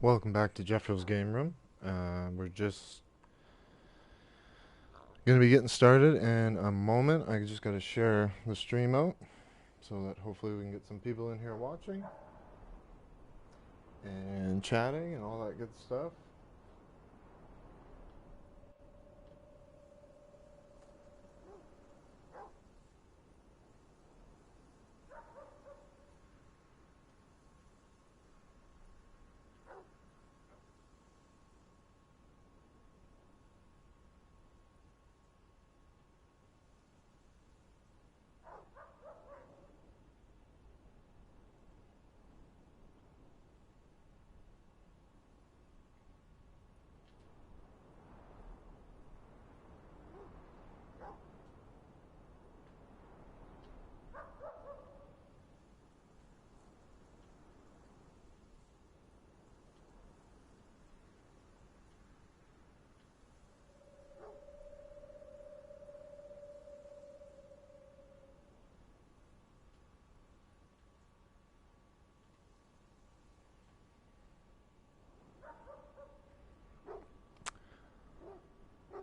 Welcome back to Jeffrill's Game Room. We're just going to be getting started in a moment. I just got to share the stream out so that hopefully we can get some people in here watching and chatting and all that good stuff.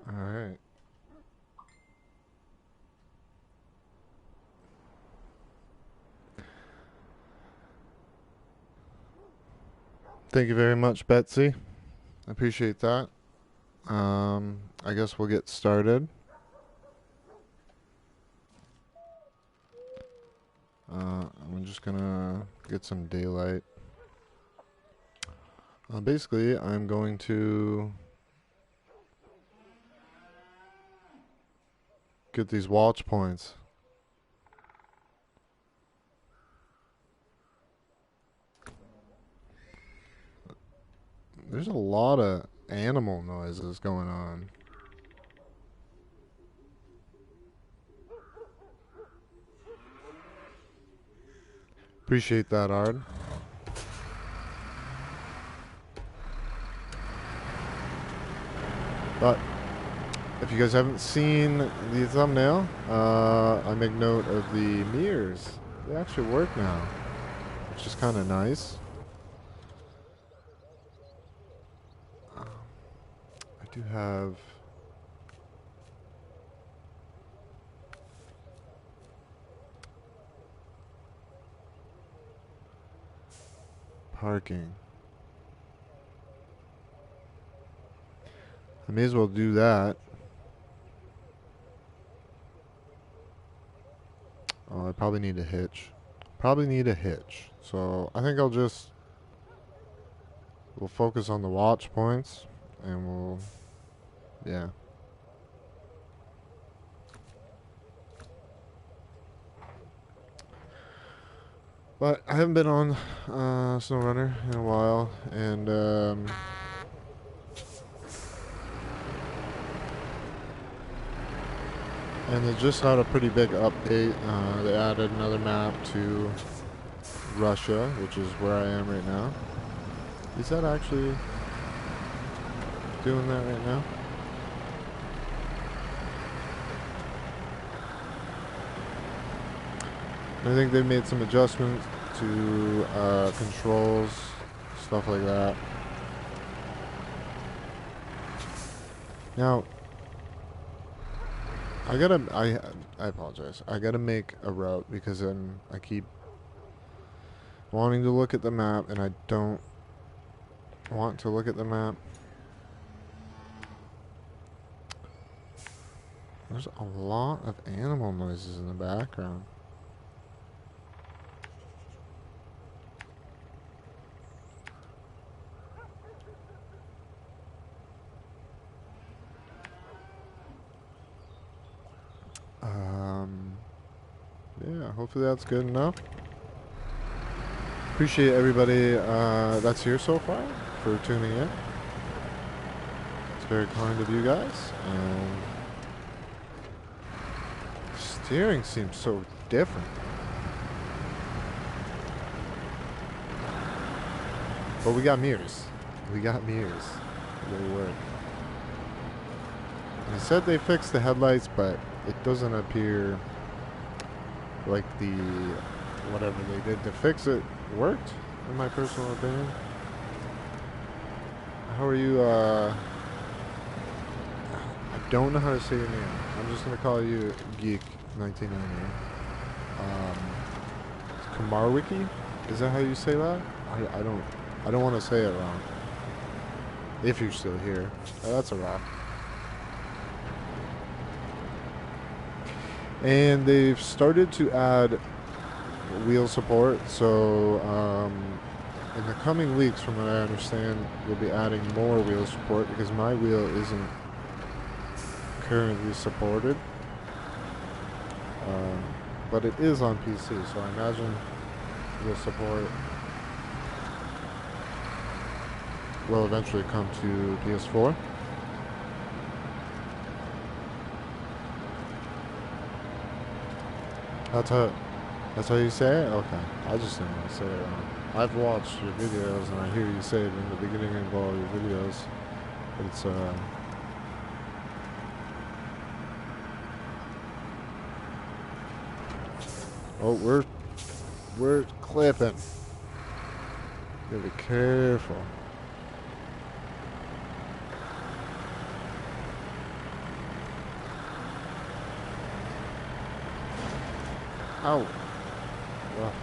All right. Thank you very much, Betsy. I appreciate that. I guess we'll get started. I'm just going to get some daylight. Basically, I'm going to get these watch points. There's a lot of animal noises going on. Appreciate that, Ard. But if you guys haven't seen the thumbnail, I make note of the mirrors. They actually work now, which is kind of nice. I do have parking. I may as well do that. Oh, I probably need a hitch. Probably need a hitch. So I think we'll focus on the watch points and yeah. But I haven't been on SnowRunner in a while, and they just had a pretty big update. They added another map to Russia, which is where I am right now. Is that actually doing that right now? I think they've made some adjustments to controls, stuff like that. Now, I apologize. I gotta make a route because I keep wanting to look at the map and I don't want to look at the map. There's a lot of animal noises in the background. Yeah, hopefully that's good enough. Appreciate everybody that's here so far for tuning in. It's very kind of you guys. Steering seems so different. But we got mirrors. We got mirrors. They work. They said they fixed the headlights, but it doesn't appear like whatever they did to fix it worked, in my personal opinion. how are you, I don't know how to say your name. I'm just gonna call you Geek1990. Kamarwiki? Is that how you say that? I don't want to say it wrong. If you're still here. That's a rock. And they've started to add wheel support, so in the coming weeks, from what I understand, we'll be adding more wheel support because my wheel isn't currently supported. But it is on PC, so I imagine wheel support will eventually come to PS4. That's how you say it? Okay. I just didn't want to say it wrong. I've watched your videos and I hear you say it in the beginning of all your videos. But it's oh, we're clipping. Gotta be careful. Ow. Rough.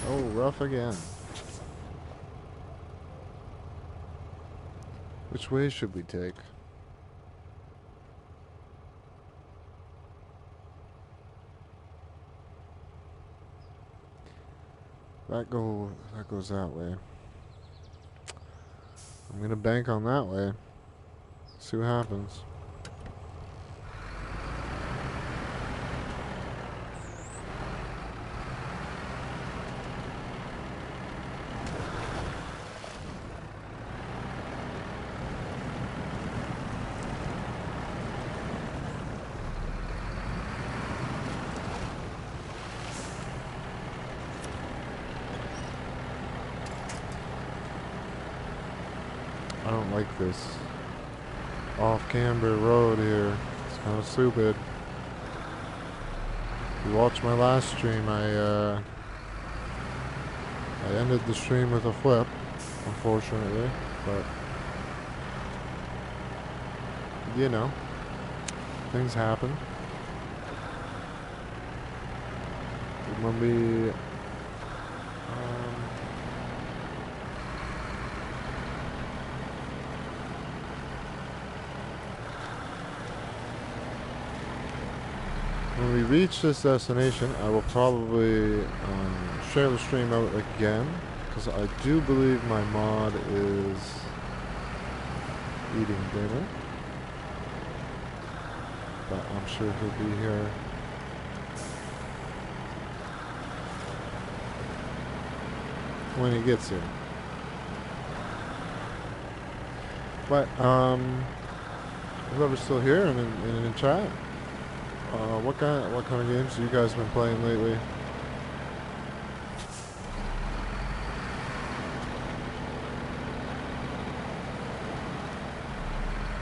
Oh, rough again. Which way should we take? That goes that way. I'm gonna bank on that way. See what happens. I don't like this off-camber road here. It's kind of stupid. If you watched my last stream, I ended the stream with a flip, unfortunately, but you know, things happen. When we when we reach this destination, I will probably share the stream out again, because I do believe my mod is eating dinner, but I'm sure he'll be here. When he gets here. But whoever's still here and in chat, what kind of games have you guys been playing lately?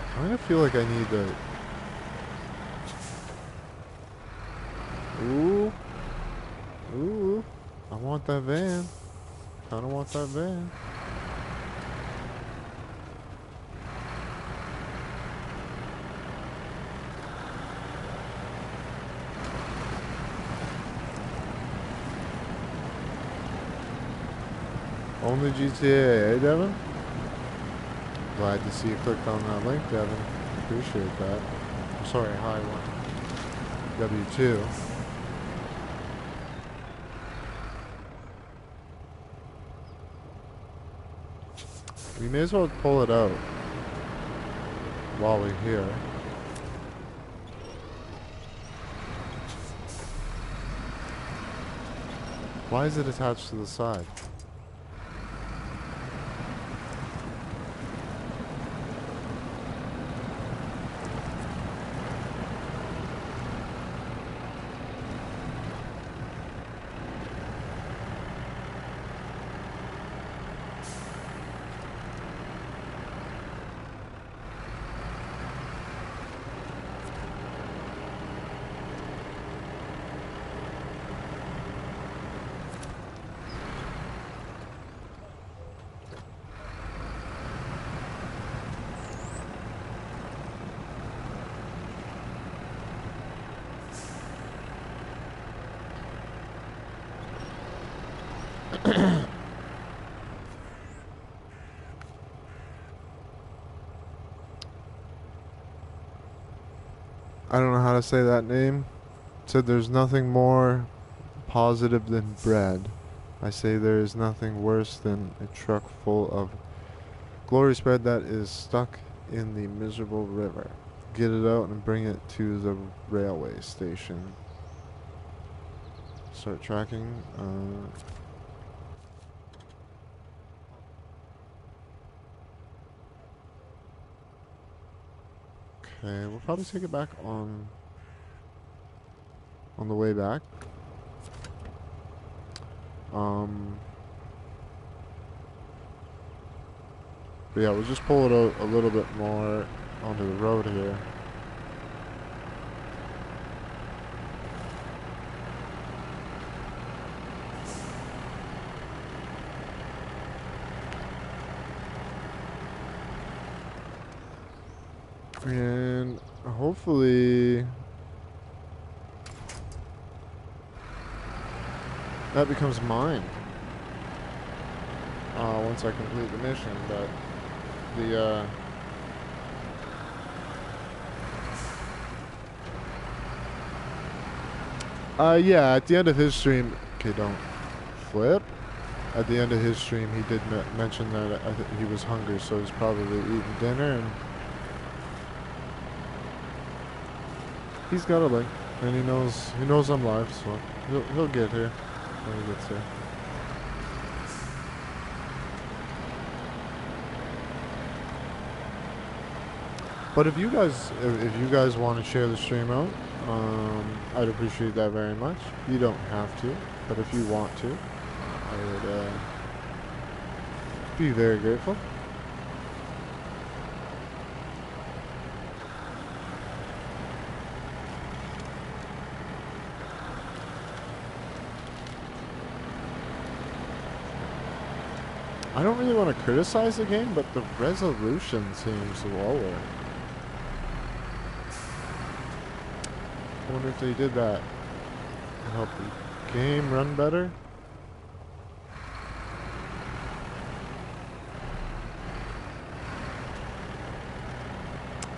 I kind of feel like I need to. Ooh, I want that van. Kind of want that van. Only GTA, eh, Devin? Glad to see you clicked on that link, Devin. Appreciate that. I'm sorry, hi, one. W2. We may as well pull it out while we're here. Why is it attached to the side? I don't know how to say that name. Said there's nothing more positive than bread. I say there is nothing worse than a truck full of glory spread that is stuck in the miserable river. Get it out and bring it to the railway station. Start tracking. Okay, we'll probably take it back on the way back. But yeah, we'll just pull it out a little bit more onto the road here. And hopefully that becomes mine once I complete the mission. But the yeah, at the end of his stream, okay, don't flip. At the end of his stream, he did mention that he was hungry, so he's probably eating dinner, and he's got a link, and he knows I'm live, so he'll get here when he gets here. But if you guys want to share the stream out, I'd appreciate that very much. You don't have to, but if you want to, I would be very grateful. I don't really want to criticize the game, but the resolution seems lower. I wonder if they did that to help the game run better.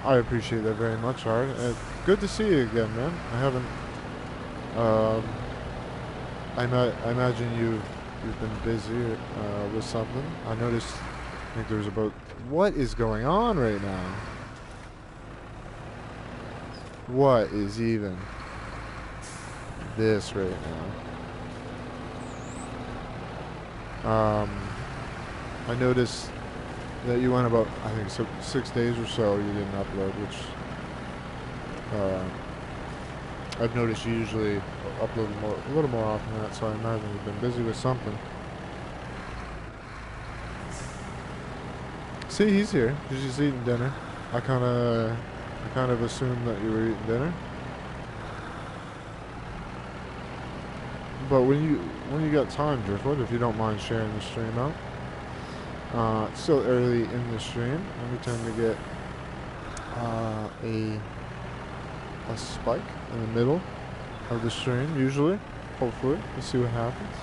I appreciate that very much, Art. Good to see you again, man. I haven't. I imagine you've been busy with something. I noticed. I think there's about. What is going on right now? What is even this right now? I noticed that you went about, I think, 6 days or so you didn't upload, which I've noticed you usually upload a little more often than that, so I imagine you've been busy with something. See, he's here. He's just eating dinner. I kind of assumed that you were eating dinner. But when you got time, Driftwood, if you don't mind sharing the stream out. It's still early in the stream. Every time we get a spike in the middle of the stream, usually. Hopefully. We'll see what happens.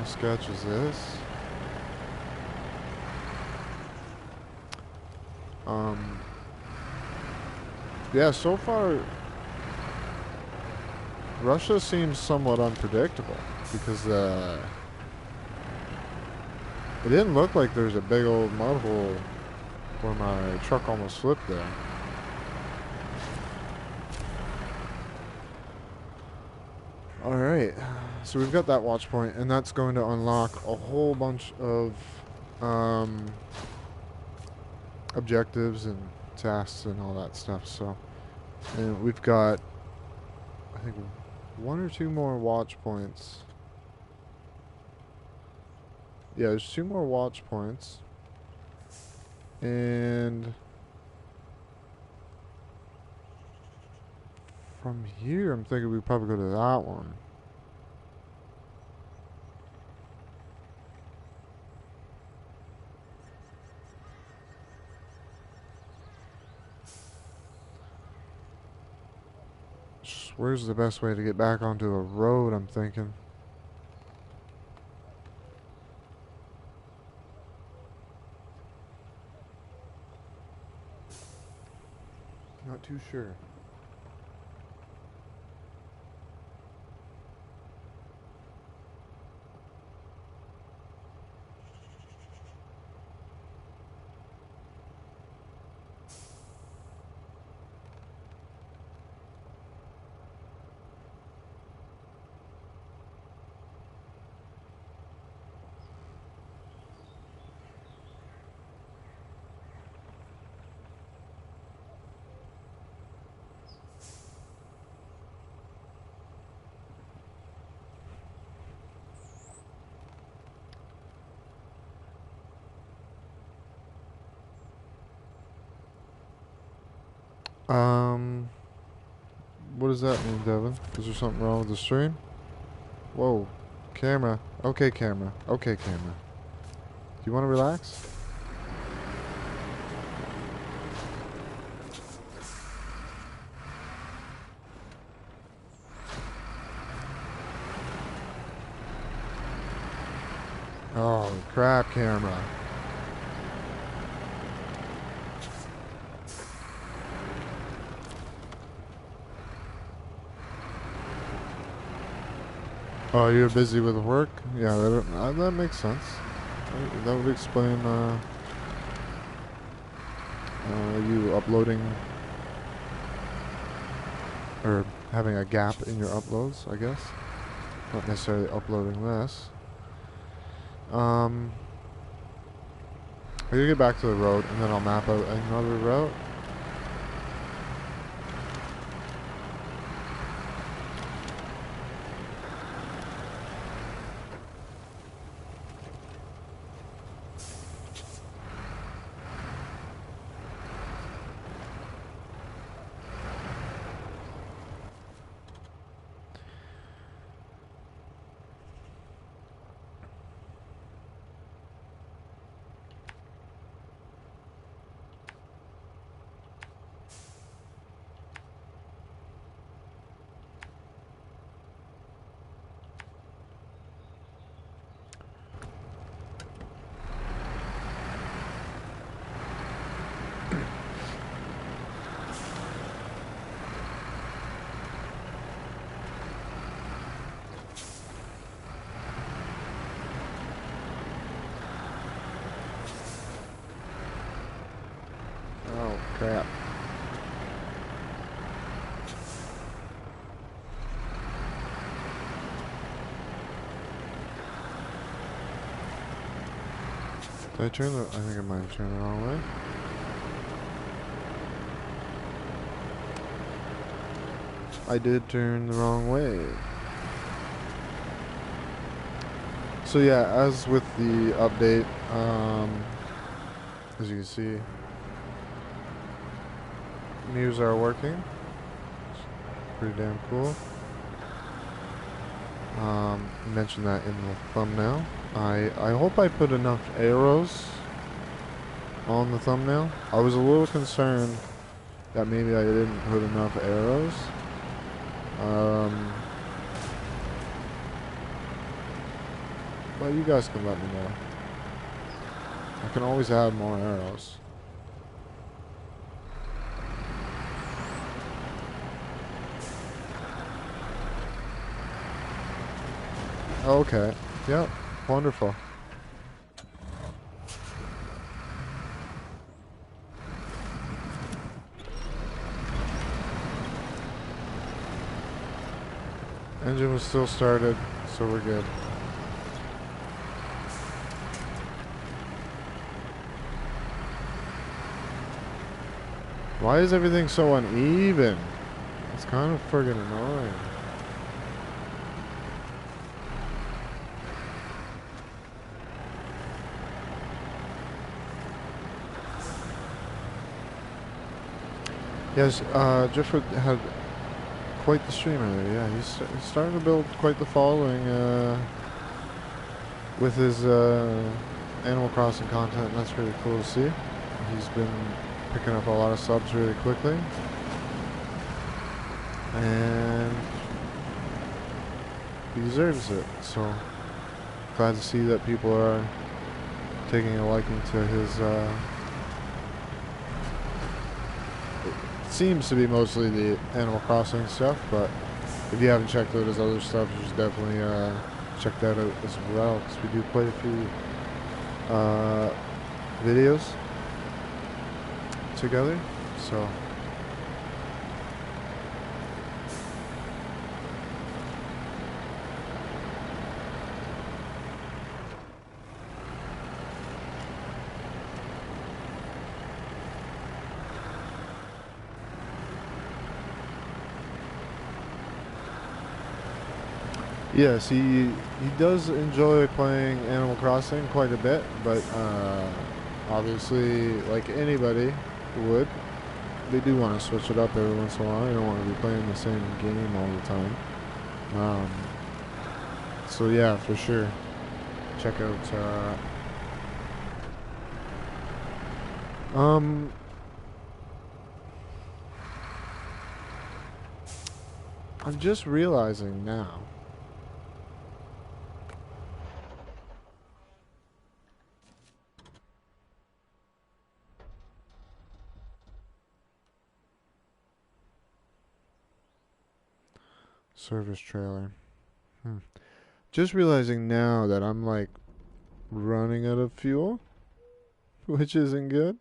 Sketch is this? Yeah, so far Russia seems somewhat unpredictable because it didn't look like there's a big old mud hole where my truck almost slipped there. Alright, so we've got that watch point, and that's going to unlock a whole bunch of objectives and tasks and all that stuff. So, and we've got, I think, 1 or 2 more watch points. Yeah, there's 2 more watch points. And from here, I'm thinking we probably go to that one. Where's the best way to get back onto a road, I'm thinking. Not too sure. What does that mean, Devin? Is there something wrong with the stream? Whoa. Camera. Okay, camera. Okay, camera. Do you want to relax? Oh, crap, camera. Oh, you're busy with work? Yeah, that makes sense. That would explain you uploading or having a gap in your uploads, I guess. Not necessarily uploading this. I'm gonna get back to the road and then I'll map out another route. Oh, crap. Did I turn the... I think I might have turned the wrong way. I did turn the wrong way. So yeah, as with the update, as you can see, menus are working. It's pretty damn cool. Mentioned that in the thumbnail. I hope I put enough arrows on the thumbnail. I was a little concerned that maybe I didn't put enough arrows. But you guys can let me know. I can always add more arrows. Okay. Yep. Wonderful. Engine was still started, so we're good. Why is everything so uneven? It's kind of friggin' annoying. Yes, Driftwood had quite the streamer. Yeah, he's starting to build quite the following with his Animal Crossing content, and that's really cool to see. He's been picking up a lot of subs really quickly, and he deserves it. So glad to see that people are taking a liking to his. It seems to be mostly the Animal Crossing stuff, but if you haven't checked out his other stuff, you should definitely check that out as well, because we do quite a few videos together. So yes, he does enjoy playing Animal Crossing quite a bit, but obviously, like anybody would, they do want to switch it up every once in a while. They don't want to be playing the same game all the time. So yeah, for sure, check out. I'm just realizing now. Service trailer. Just realizing now that I'm like running out of fuel, which isn't good.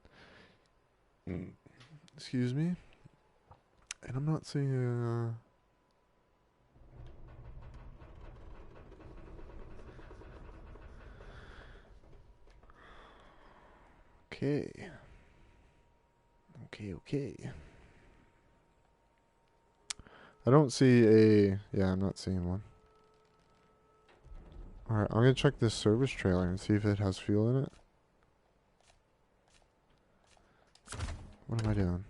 Excuse me. And I'm not seeing okay. Okay. I don't see a... Yeah, I'm not seeing one. Alright, I'm gonna check this service trailer and see if it has fuel in it. What am I doing?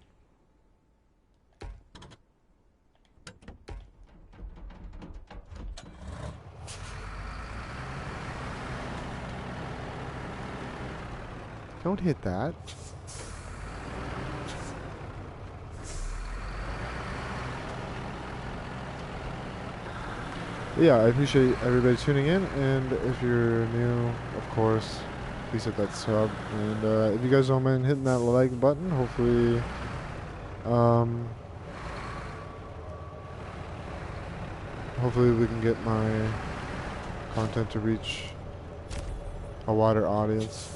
Don't hit that. Yeah, I appreciate everybody tuning in, and if you're new, of course, please hit that sub, and if you guys don't mind hitting that like button, hopefully hopefully we can get my content to reach a wider audience.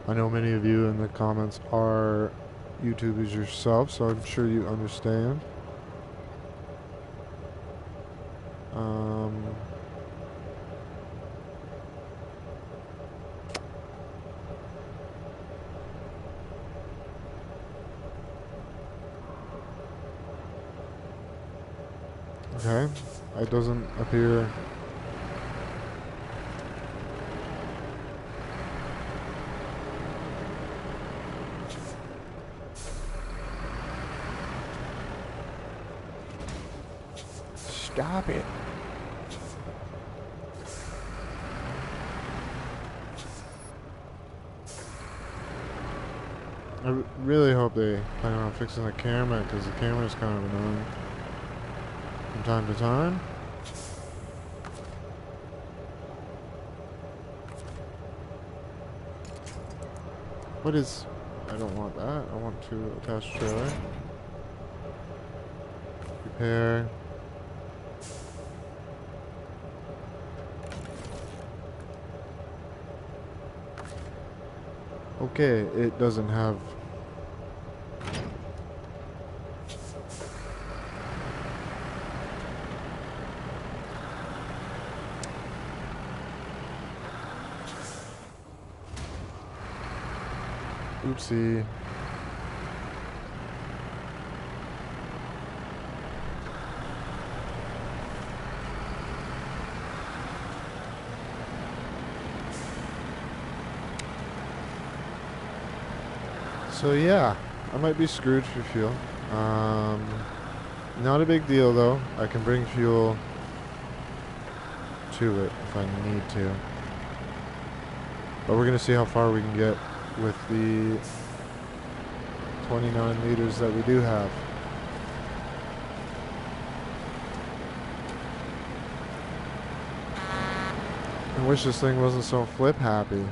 I know many of you in the comments are YouTubers yourself, so I'm sure you understand. Okay, it doesn't appear. Stop it. I really hope they plan on fixing the camera, because the camera is kind of annoying from time to time. What is... I don't want that. I want to attach trailer. Repair. Okay, it doesn't have... Oopsie. So yeah, I might be screwed for fuel. Not a big deal though. I can bring fuel to it if I need to. But we're gonna see how far we can get with the 29 liters that we do have. I wish this thing wasn't so flip happy.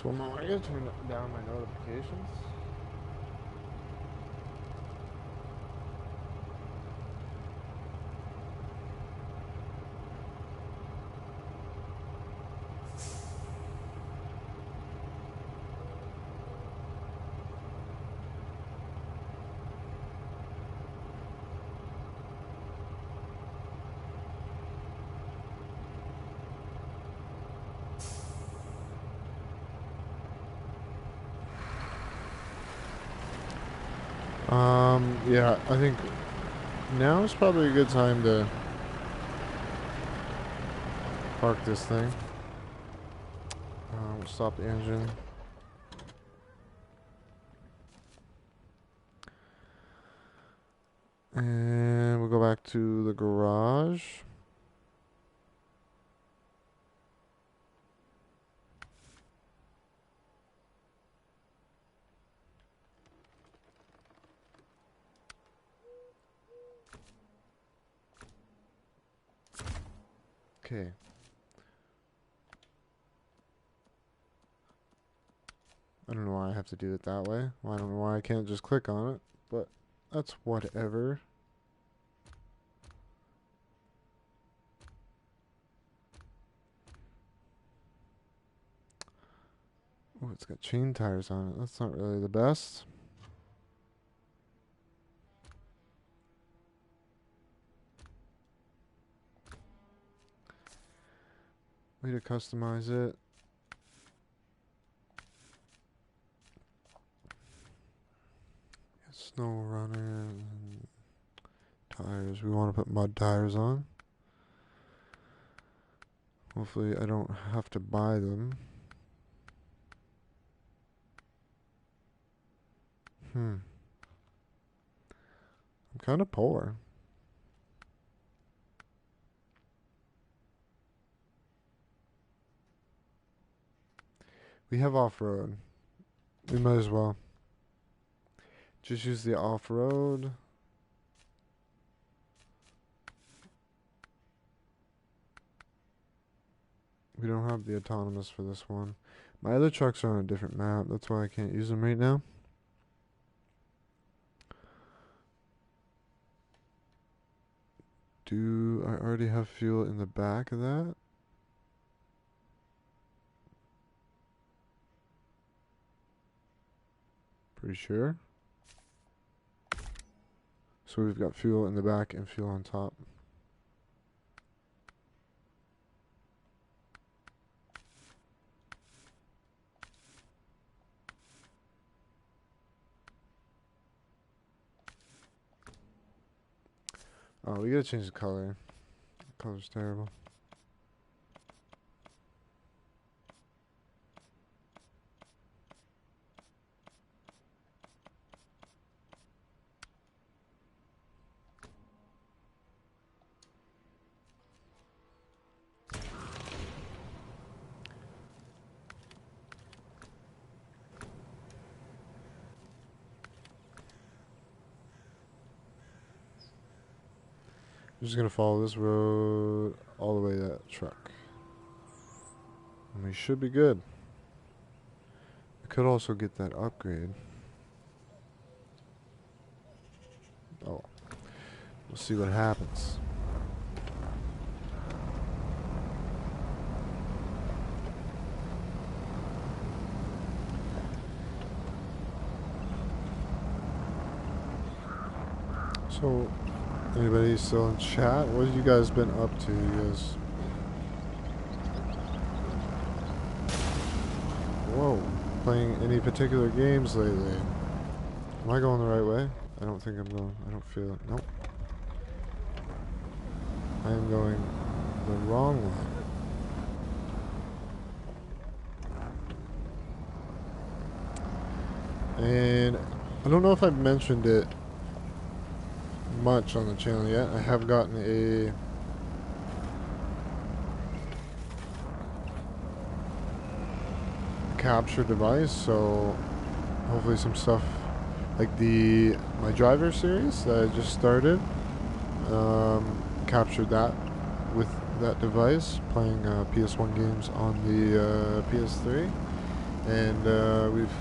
So I'm gonna turn down my notifications. Yeah, I think now is probably a good time to park this thing. We'll stop the engine. And we'll go back to the garage. Okay. I don't know why I have to do it that way. Well, I don't know why I can't just click on it, but that's whatever. Oh, it's got chain tires on it. That's not really the best. Way to customize it. SnowRunner tires. We want to put mud tires on. Hopefully I don't have to buy them. I'm kind of poor. We have off-road. We might as well. Just use the off-road. We don't have the autonomous for this one. My other trucks are on a different map. That's why I can't use them right now. Do I already have fuel in the back of that? Pretty sure. So we've got fuel in the back and fuel on top. Oh, we gotta change the color. The color's terrible. I'm just gonna follow this road all the way to that truck. And we should be good. I could also get that upgrade. Oh, we'll see what happens. So, anybody still in chat? What have you guys been up to? You guys... Whoa. Playing any particular games lately? Am I going the right way? I don't think I'm going. I don't feel it. Nope. I am going the wrong way. And I don't know if I've mentioned it much on the channel yet. I have gotten a capture device, so hopefully some stuff like my driver series that I just started, captured that with that device, playing PS1 games on the PS3, and we've,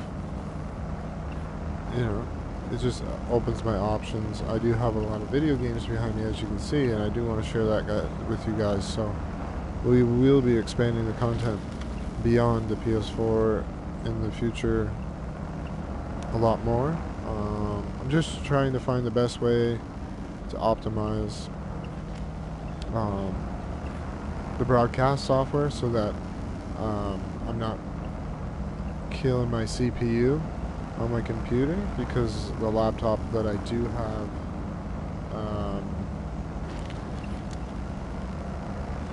you know, it just opens my options. I do have a lot of video games behind me, as you can see, and I do want to share that with you guys, so we will be expanding the content beyond the PS4 in the future a lot more. I'm just trying to find the best way to optimize the broadcast software so that I'm not killing my CPU on my computer, because the laptop that I do have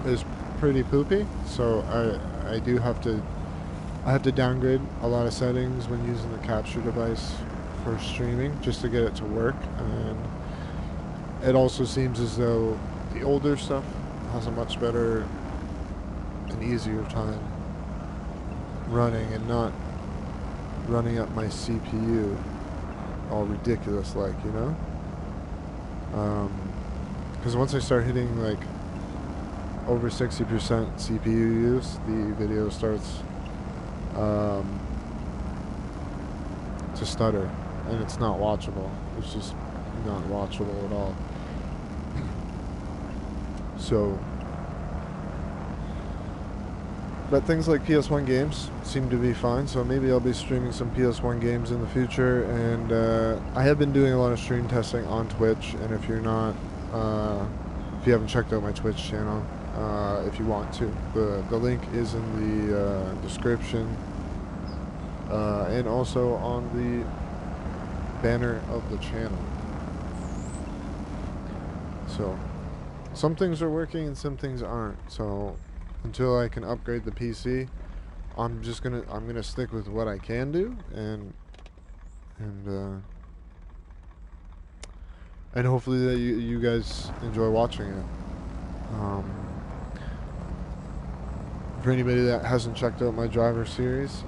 is pretty poopy, so I do have to downgrade a lot of settings when using the capture device for streaming just to get it to work. And it also seems as though the older stuff has a much better and easier time running and not running up my CPU all ridiculous, like, you know? Because once I start hitting like over 60% CPU use, the video starts to stutter, and it's not watchable. It's just not watchable at all. So, but things like PS1 games seem to be fine, so maybe I'll be streaming some PS1 games in the future. And I have been doing a lot of stream testing on Twitch, and if you're not, if you haven't checked out my Twitch channel, if you want to, the link is in the description, and also on the banner of the channel. So some things are working and some things aren't, so until I can upgrade the PC, I'm gonna stick with what I can do, and hopefully that you guys enjoy watching it. For anybody that hasn't checked out my driver series,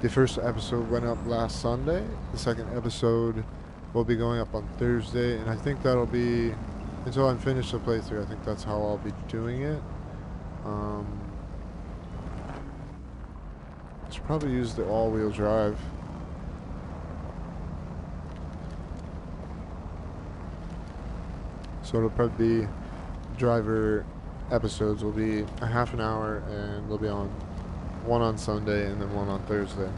the first episode went up last Sunday. The second episode will be going up on Thursday, and I think that'll be until I'm finished the playthrough. I think that's how I'll be doing it. I should probably use the all-wheel drive. So it'll probably be driver episodes will be a half an hour, and they'll be on one on Sunday and then one on Thursday.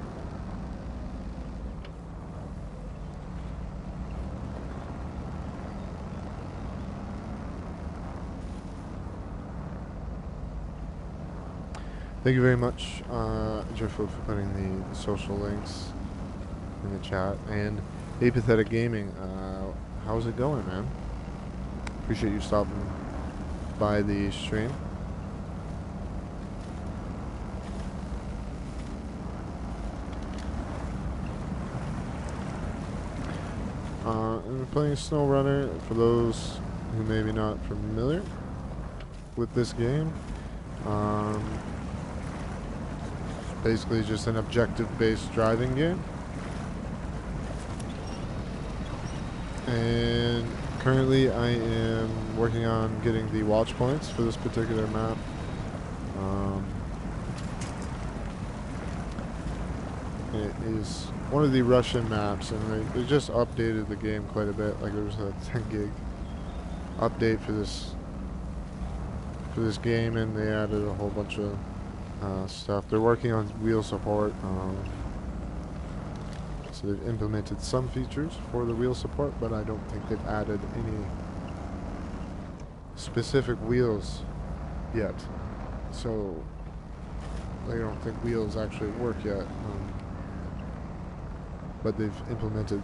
Thank you very much, Jeffo, for putting the social links in the chat. And Apathetic Gaming, how's it going, man? Appreciate you stopping by the stream. And we're playing SnowRunner. For those who may be not familiar with this game, basically just an objective-based driving game. And currently I am working on getting the watch points for this particular map. It is one of the Russian maps, and they just updated the game quite a bit. Like there was a 10 gig update for this game, and they added a whole bunch of stuff. They're working on wheel support, so they've implemented some features for the wheel support, but I don't think they've added any specific wheels yet. So I don't think wheels actually work yet. But they've implemented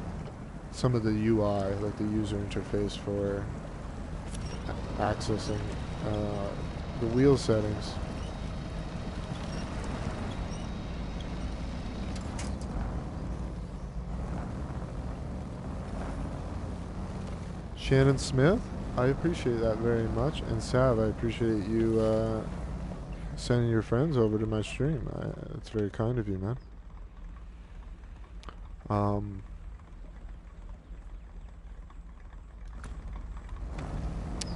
some of the UI, like the user interface for accessing the wheel settings. Shannon Smith, I appreciate that very much. And Sav, I appreciate you sending your friends over to my stream. It's very kind of you, man.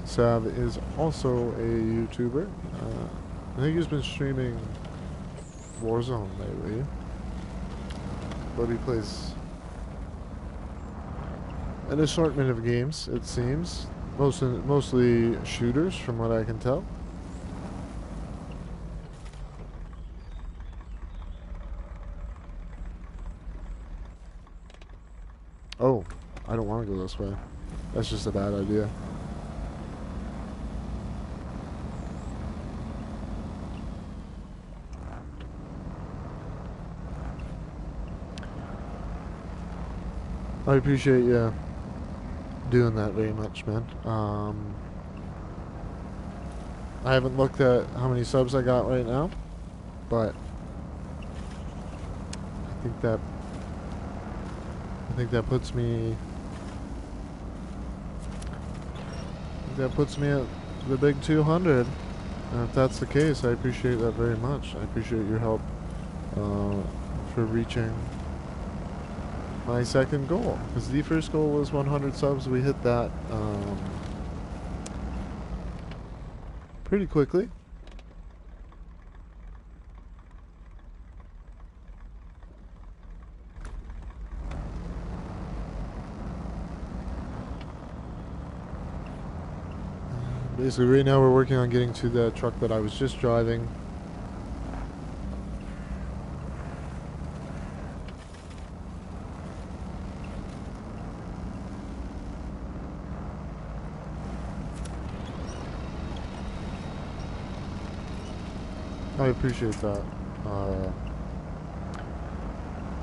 Sav is also a YouTuber. I think he's been streaming Warzone lately, but he plays an assortment of games, it seems. Mostly shooters, from what I can tell. Oh, I don't want to go this way. That's just a bad idea. I appreciate you doing that very much, man. I haven't looked at how many subs I got right now, but I think that puts me at the big 200. And if that's the case, I appreciate that very much. I appreciate your help for reaching my second goal, because the first goal was 100 subs. We hit that pretty quickly. Basically, right now we're working on getting to the truck that I was just driving. I appreciate that.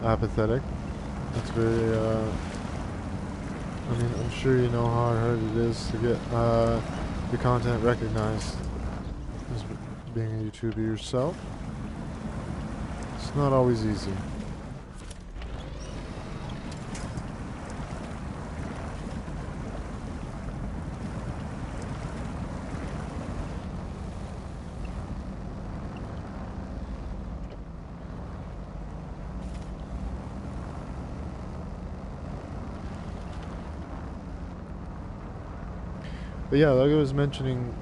Apathetic. That's very, I mean, I'm sure you know how hard it is to get your content recognized as being a YouTuber yourself. It's not always easy. But yeah, like I was mentioning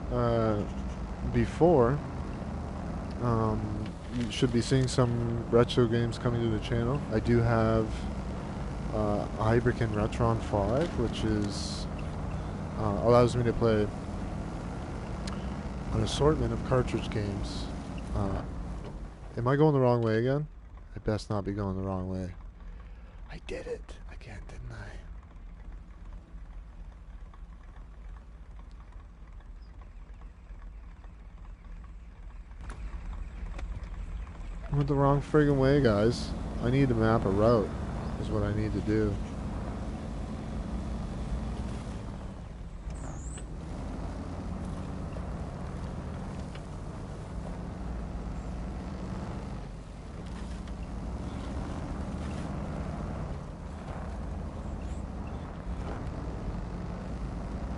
before, you should be seeing some retro games coming to the channel. I do have Hybric and Retron 5, which is allows me to play an assortment of cartridge games. Am I going the wrong way again? I best not be going the wrong way. I did it again, didn't I? I went the wrong friggin' way, guys. I need to map a route, is what I need to do.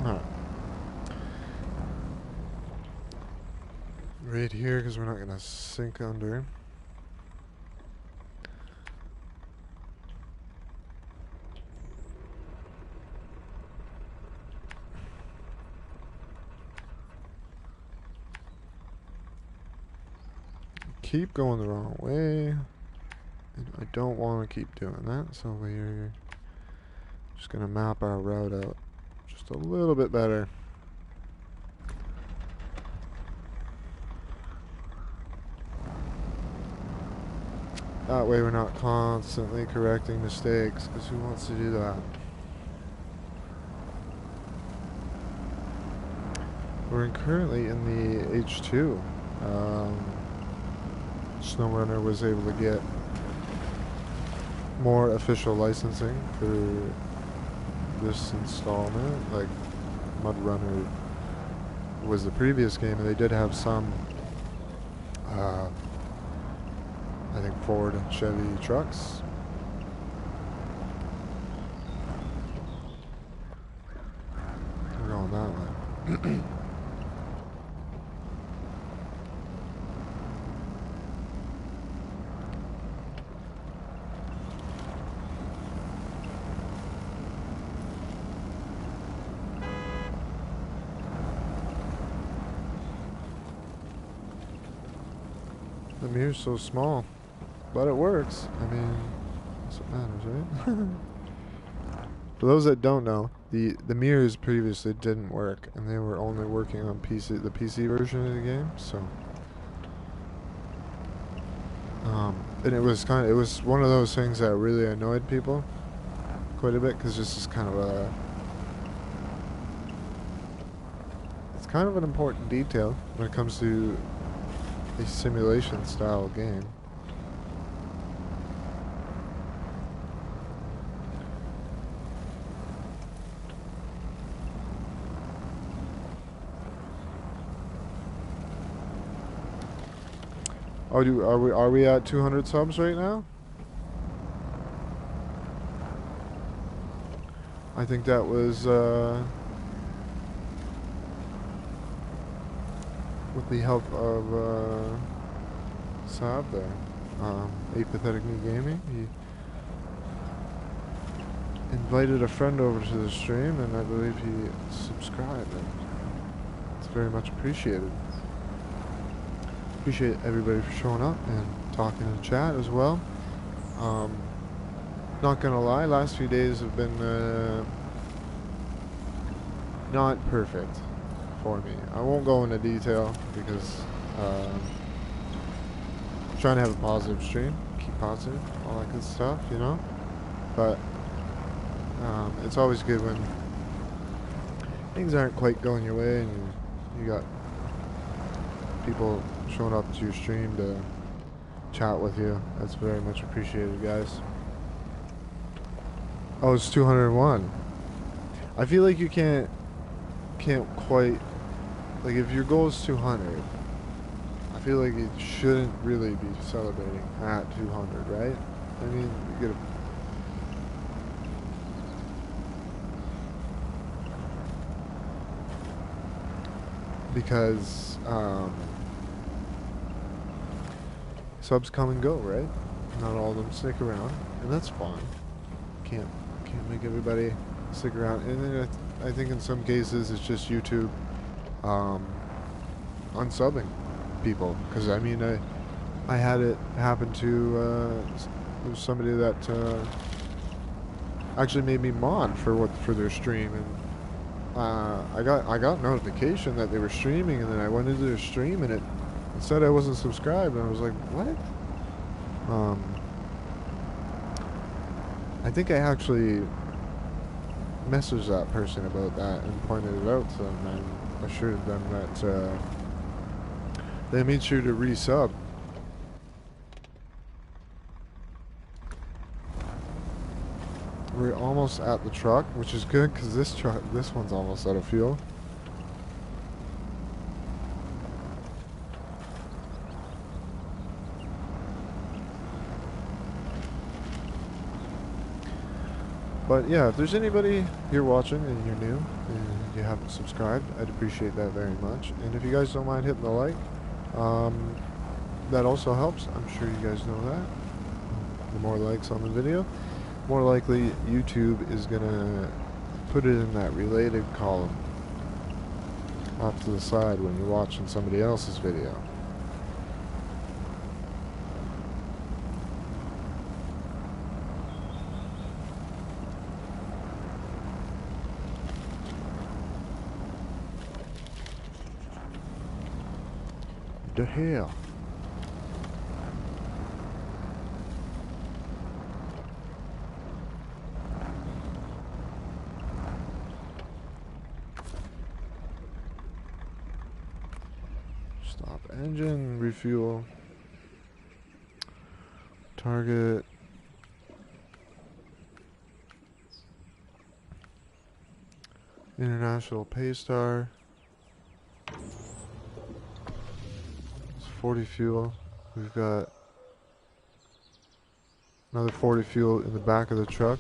Alright. Right here, because we're not going to sink under. Keep going the wrong way. And I don't want to keep doing that, so we're just going to map our route out just a little bit better. That way we're not constantly correcting mistakes, because who wants to do that? We're currently in the H2. SnowRunner was able to get more official licensing for this installment. Like, MudRunner was the previous game, and they did have some, I think, Ford and Chevy trucks. We're going that way. The mirror's so small, but it works. I mean, that's what matters, right? For those that don't know, the mirrors previously didn't work, and they were only working on the PC version of the game. So, and it was one of those things that really annoyed people quite a bit, because this is kind of it's kind of an important detail when it comes to a simulation style game. Oh, are we at 200 subs right now? I think that was with the help of Saab there, Apathetic Me Gaming. He invited a friend over to the stream, and I believe he subscribed, and it's very much appreciated. Appreciate everybody for showing up and talking in the chat as well. Not gonna lie, last few days have been not perfect for me. I won't go into detail because I'm trying to have a positive stream, keep positive, all that good stuff, you know. But it's always good when things aren't quite going your way, and you got people showing up to your stream to chat with you. That's very much appreciated, guys. Oh, it's 201. I feel like you can't quite, like, if your goal is 200, I feel like you shouldn't really be celebrating at 200, right? I mean, you gotta, because subs come and go, right? Not all of them stick around, and that's fine. Can't make everybody stick around. And then I think in some cases it's just YouTube unsubbing people, because I mean I had it happen to somebody that actually made me mod for their stream, and I got notification that they were streaming, and then I went into their stream and it said I wasn't subscribed, and I was like, what? I think I actually messaged that person about that and pointed it out to them, and assured them that they made sure to resub. We're almost at the truck, which is good, because this one's almost out of fuel. But yeah, if there's anybody here watching and you're new and you haven't subscribed, I'd appreciate that very much. And if you guys don't mind hitting the like, that also helps. I'm sure you guys know that. The more likes on the video, more likely YouTube is gonna put it in that related column off to the side when you're watching somebody else's video. the hell? Stop engine, refuel. Target. International Paystar. It's 40 fuel. We've got another 40 fuel in the back of the truck.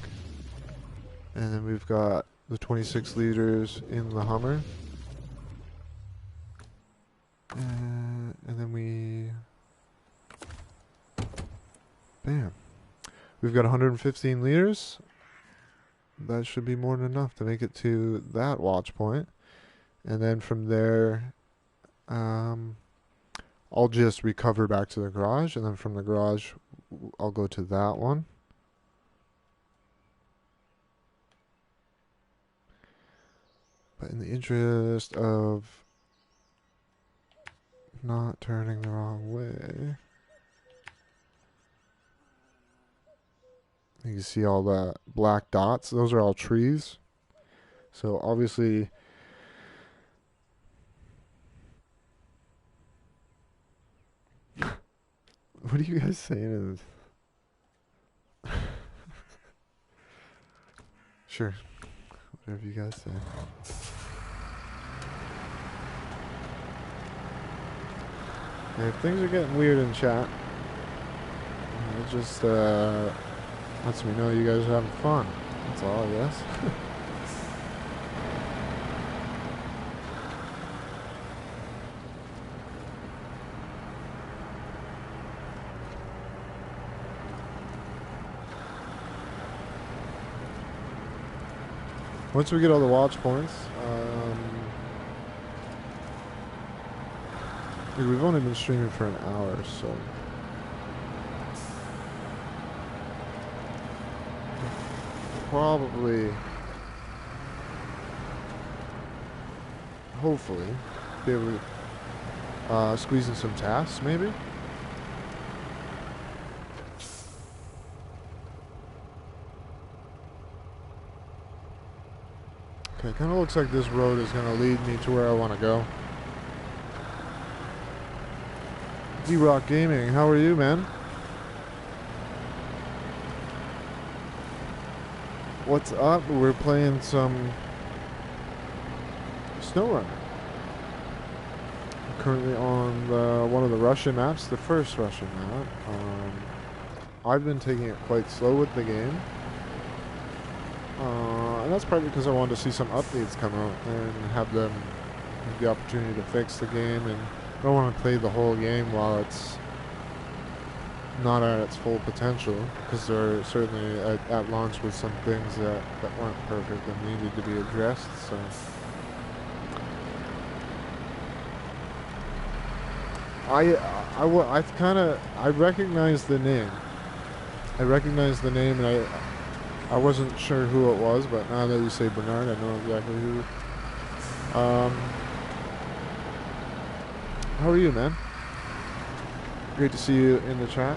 And then we've got the 26 liters in the Hummer. And then bam. We've got 115 liters. That should be more than enough to make it to that watch point. And then from there, I'll just recover back to the garage. And then from the garage, I'll go to that one. But in the interest of not turning the wrong way, you can see all the black dots. Those are all trees. So obviously, what are you guys saying? Sure, whatever you guys say. Okay, if things are getting weird in chat, it just lets me know you guys are having fun. That's all, I guess. Once we get all the watch points, we've only been streaming for an hour, so probably, hopefully, be able to squeeze in some tasks, maybe. Okay, kind of looks like this road is going to lead me to where I want to go. D-Rock Gaming, how are you, man? What's up? We're playing some SnowRunner. I'm currently on one of the Russian maps, the first Russian map. I've been taking it quite slow with the game. And that's probably because I wanted to see some updates come out and have them have the opportunity to fix the game, and I don't want to play the whole game while it's not at its full potential, because there certainly at launch was some things that weren't perfect and needed to be addressed. So I recognize the name. And I wasn't sure who it was, but now that you say Bernard, I know exactly who. How are you, man? Great to see you in the chat.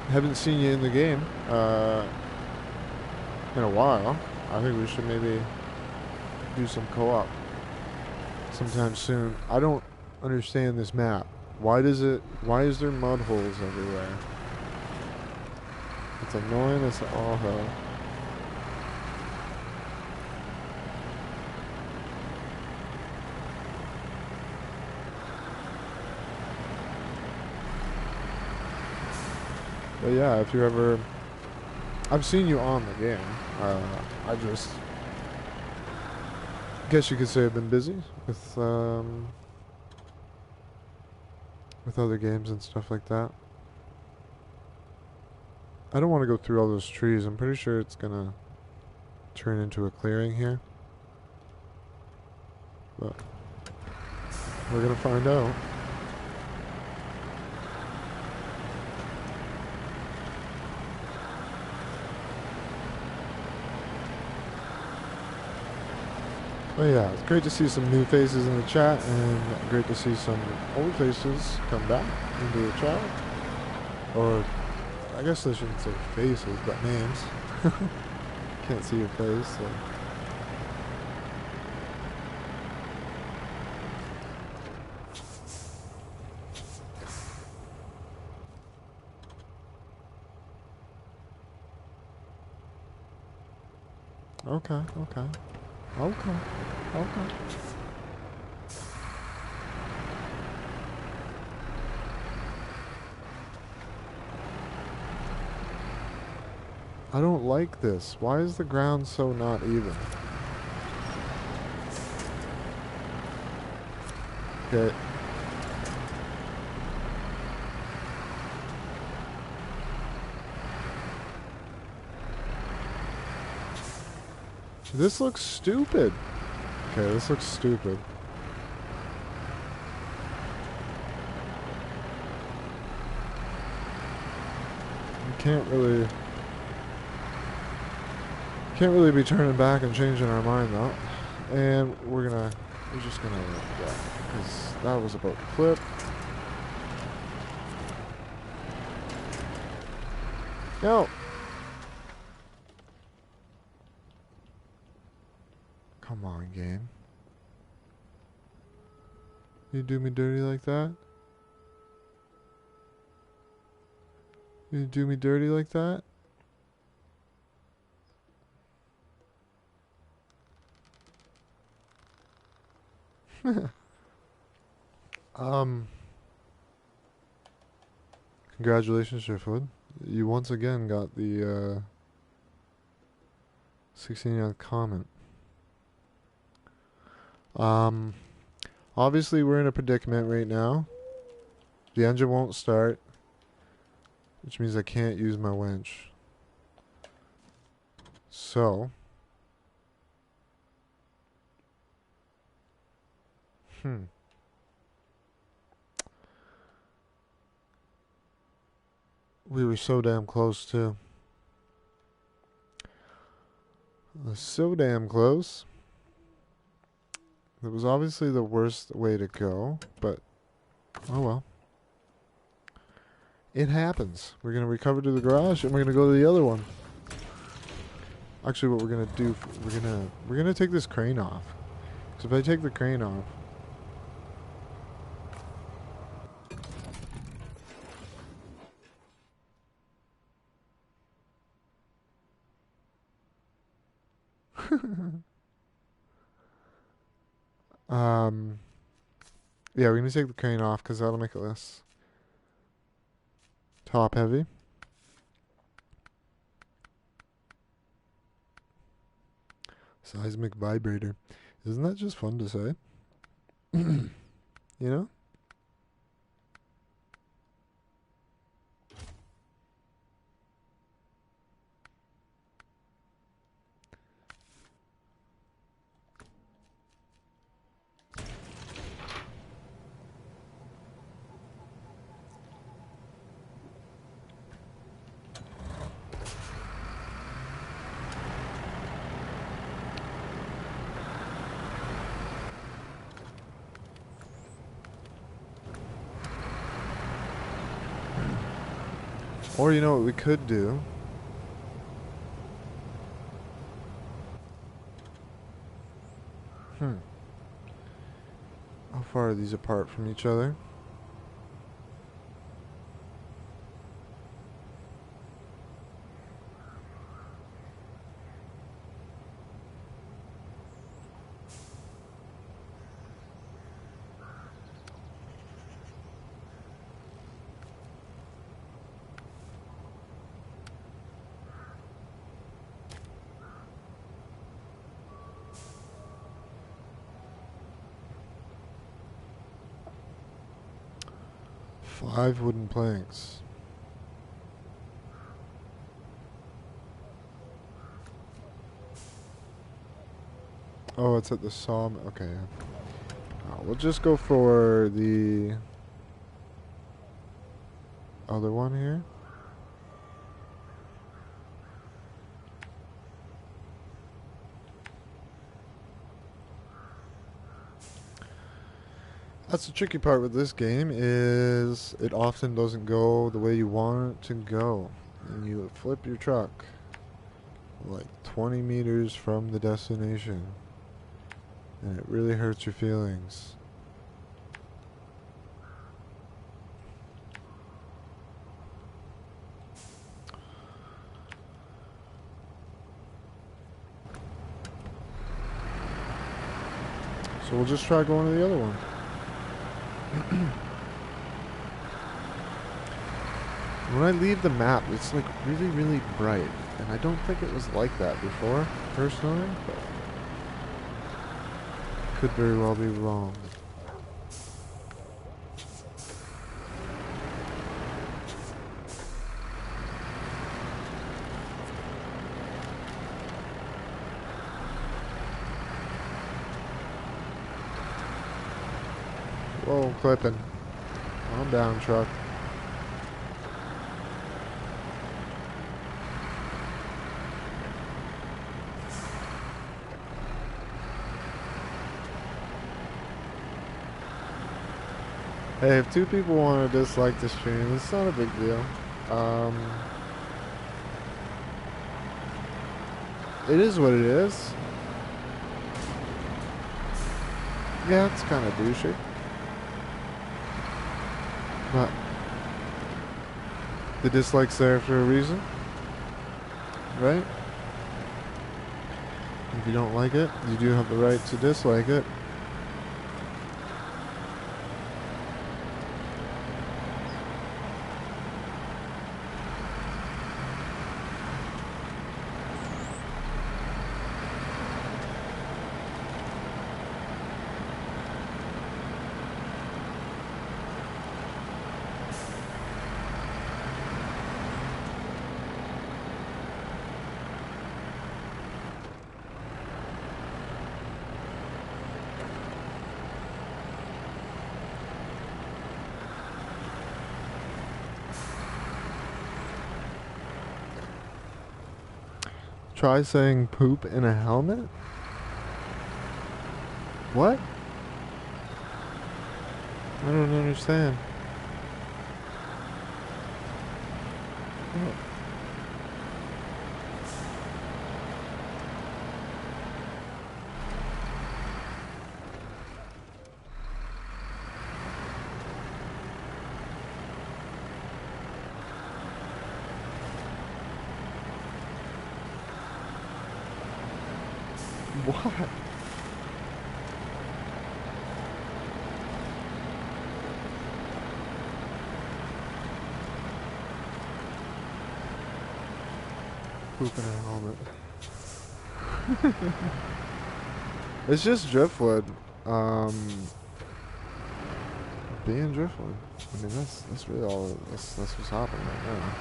Haven't seen you in the game in a while. I think we should maybe do some co-op sometime soon. I don't understand this map. Why is there mud holes everywhere? It's annoying as all hell. But yeah, if you ever, I've seen you on the game. I just guess you could say I've been busy with other games and stuff like that. I don't want to go through all those trees. I'm pretty sure it's gonna turn into a clearing here, but we're gonna find out. But yeah, it's great to see some new faces in the chat, and great to see some old faces come back into the chat. Or, I guess I shouldn't say faces, but names. Can't see your face, so. Okay, okay. Okay, okay. I don't like this. Why is the ground so not even? Okay. This looks stupid. Okay, this looks stupid. You can't really be turning back and changing our mind though. And we're just gonna let that, because that was about to flip. No. Come on, game. You do me dirty like that? You do me dirty like that? Congratulations, Shiftwood. You once again got the 69th comment. Obviously we're in a predicament right now. The engine won't start, which means I can't use my winch. So, we were so damn close too. So damn close. It was obviously the worst way to go, but oh well. It happens. We're gonna recover to the garage, and we're gonna go to the other one. Actually, what we're gonna do, we're gonna take this crane off. So if I take the crane off, yeah, we're gonna take the crane off because that'll make it less top heavy. Seismic vibrator. Isn't that just fun to say? You know? Or you know what we could do? How far are these apart from each other? Five wooden planks. Oh, it's at the sawmill. Okay. We'll just go for the other one here. That's the tricky part with this game is it often doesn't go the way you want it to go. And you flip your truck like 20 meters from the destination. And it really hurts your feelings. So we'll just try going to the other one. When I leave the map, it's like really, really bright. And I don't think it was like that before, personally, but could very well be wrong. Whoa, clipping. Calm down, truck. Hey, if 2 people want to dislike the stream, it's not a big deal. It is what it is. Yeah, it's kind of douchey. But the dislike's there for a reason, right? If you don't like it, you do have the right to dislike it. Try saying poop in a helmet? What? I don't understand. What? Poop in a helmet. It's just driftwood. Being driftwood. I mean, that's really all. That's what's happening right now.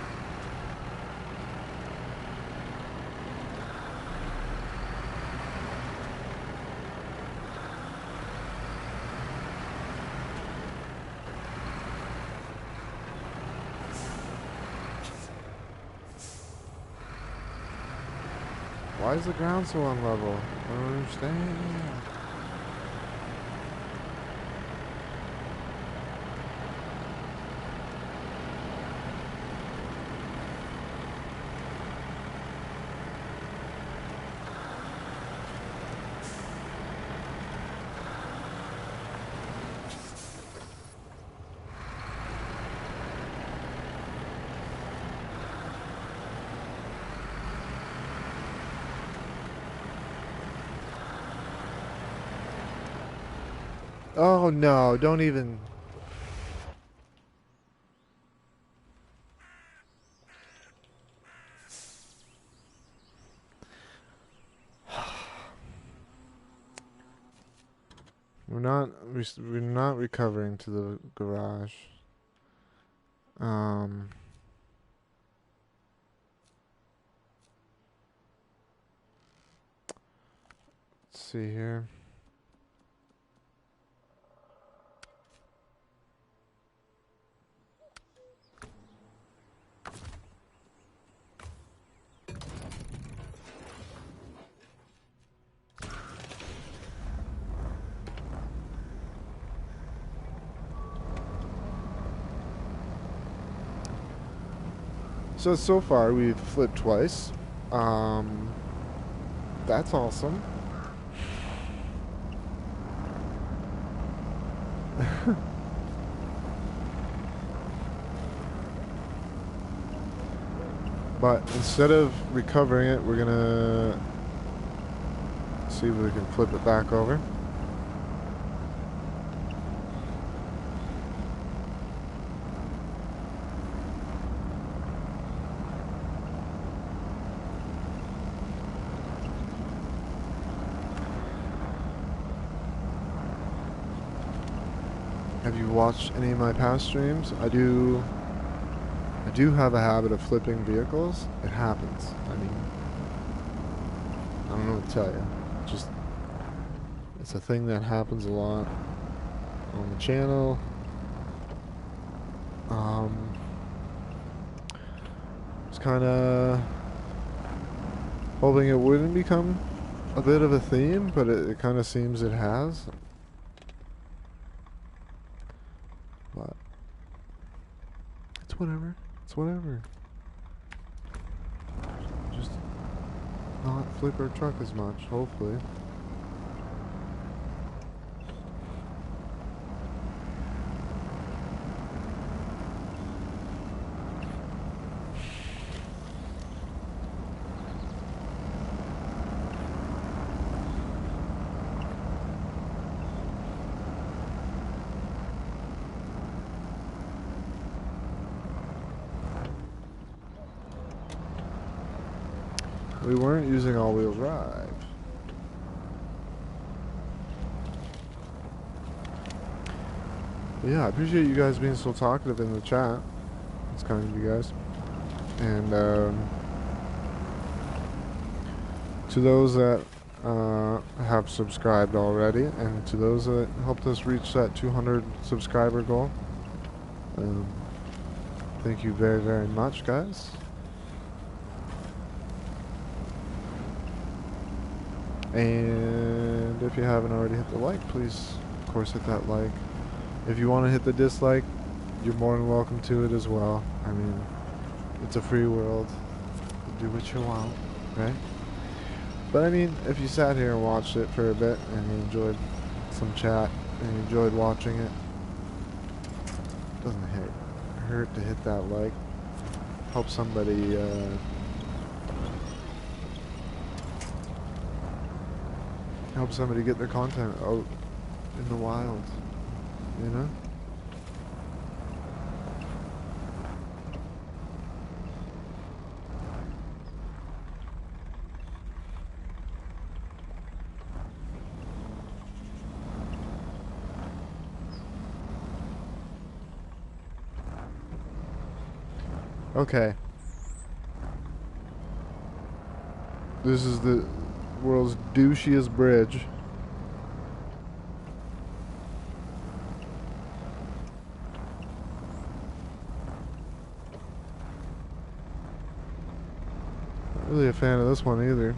Why is the ground so unlevel? I don't understand. Oh no, don't even. We're not recovering to the garage. Let's see here. So far we've flipped twice. That's awesome. But instead of recovering it, we're gonna see if we can flip it back over. Have you watched any of my past streams? I do have a habit of flipping vehicles. It happens. I mean, I don't know what to tell you. Just, it's a thing that happens a lot on the channel. It's kind of hoping it wouldn't become a bit of a theme, but it kind of seems it has. But it's whatever. It's whatever. Just not flip our truck as much, hopefully. We weren't using all-wheel drive. But yeah, I appreciate you guys being so talkative in the chat. It's kind of you guys. And to those that have subscribed already, and to those that helped us reach that 200 subscriber goal, thank you very, very much, guys. And if you haven't already hit the like, please, of course, hit that like. If you want to hit the dislike, you're more than welcome to it as well. I mean, it's a free world. Do what you want, right? But I mean, if you sat here and watched it for a bit and you enjoyed some chat and you enjoyed watching it, doesn't hurt to hit that like. Help somebody get their content out in the wild, you know? Okay. This is the world's douchiest bridge. Not really a fan of this one either.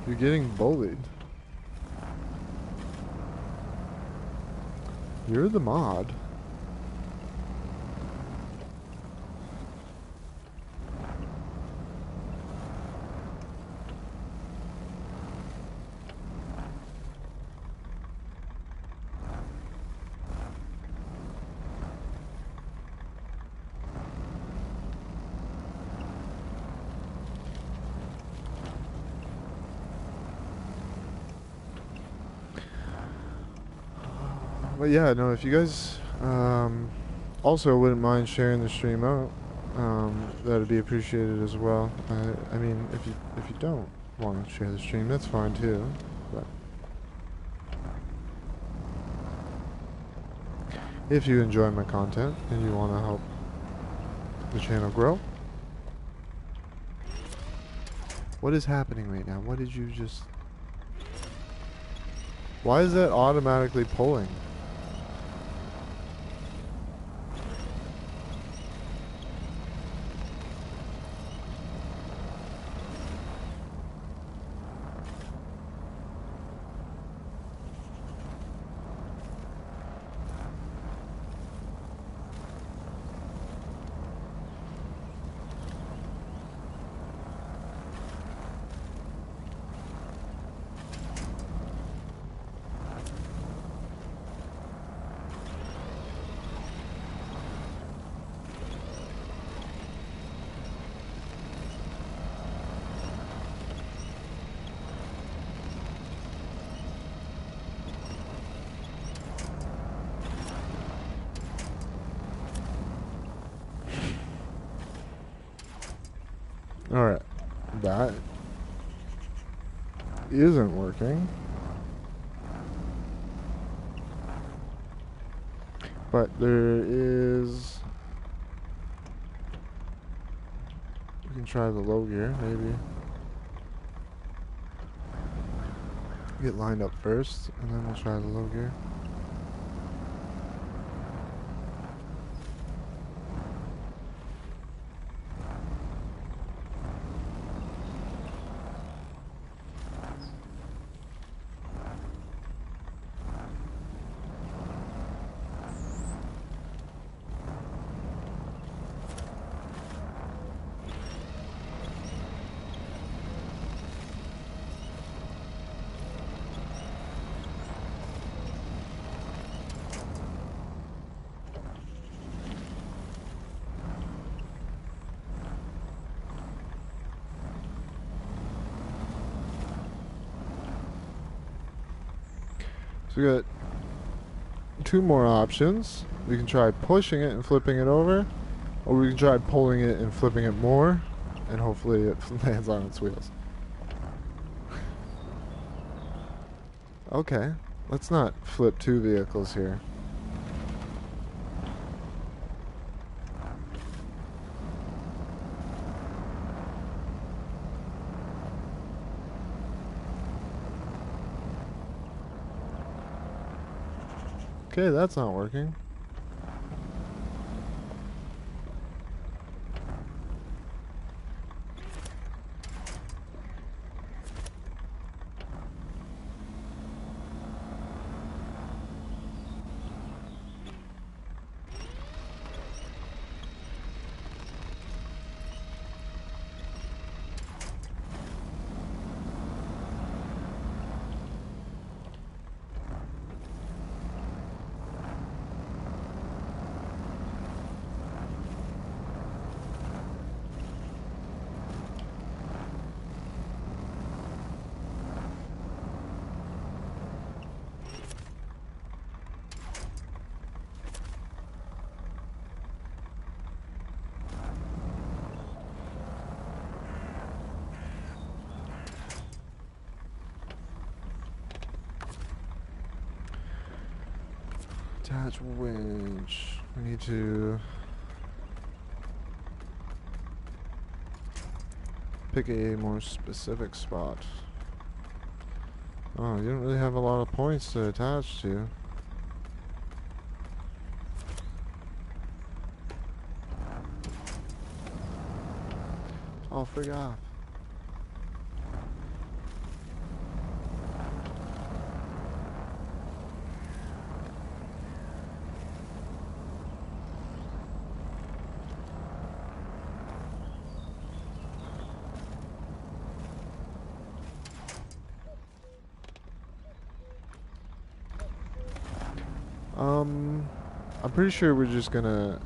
You're getting bullied. You're the mod. But yeah, no, if you guys also wouldn't mind sharing the stream out, that'd be appreciated as well. I mean, if you don't want to share the stream, that's fine too. But if you enjoy my content and you want to help the channel grow, what is happening right now? What did you just? Why is that automatically pulling? That isn't working. But there is... We can try the low gear, maybe. Get lined up first, and then we'll try the low gear. So we got two more options. We can try pushing it and flipping it over, or we can try pulling it and flipping it more, and hopefully it lands on its wheels. Okay, let's not flip two vehicles here. Okay, that's not working. Attach winch. We need to pick a more specific spot. Oh, you don't really have a lot of points to attach to. Oh, frig off. I'm pretty sure we're just gonna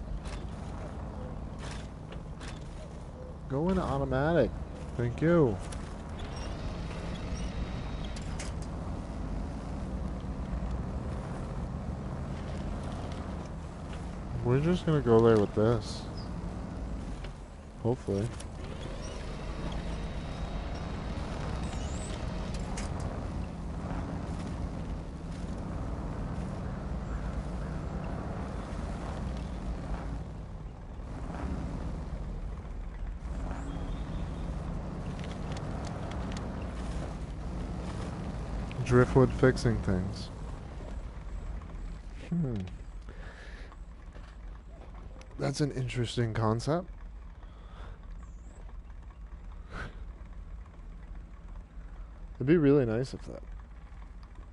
go into automatic. Thank you. We're just gonna go there with this. Hopefully. Driftwood fixing things. That's an interesting concept. It'd be really nice if that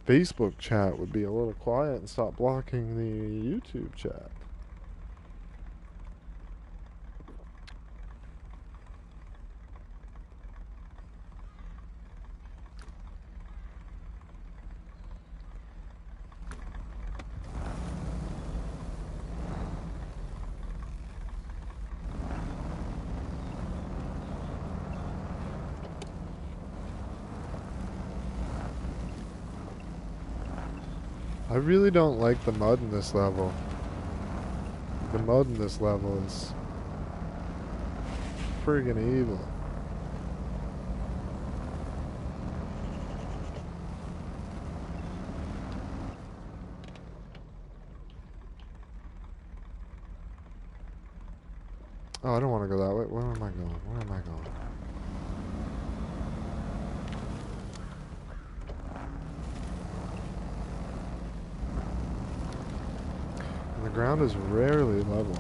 Facebook chat would be a little quiet and stop blocking the YouTube chat. I really don't like the mud in this level. The mud in this level is friggin' evil. Oh, I don't want to go that way. Where am I going? Where am I going? And the ground is rarely level.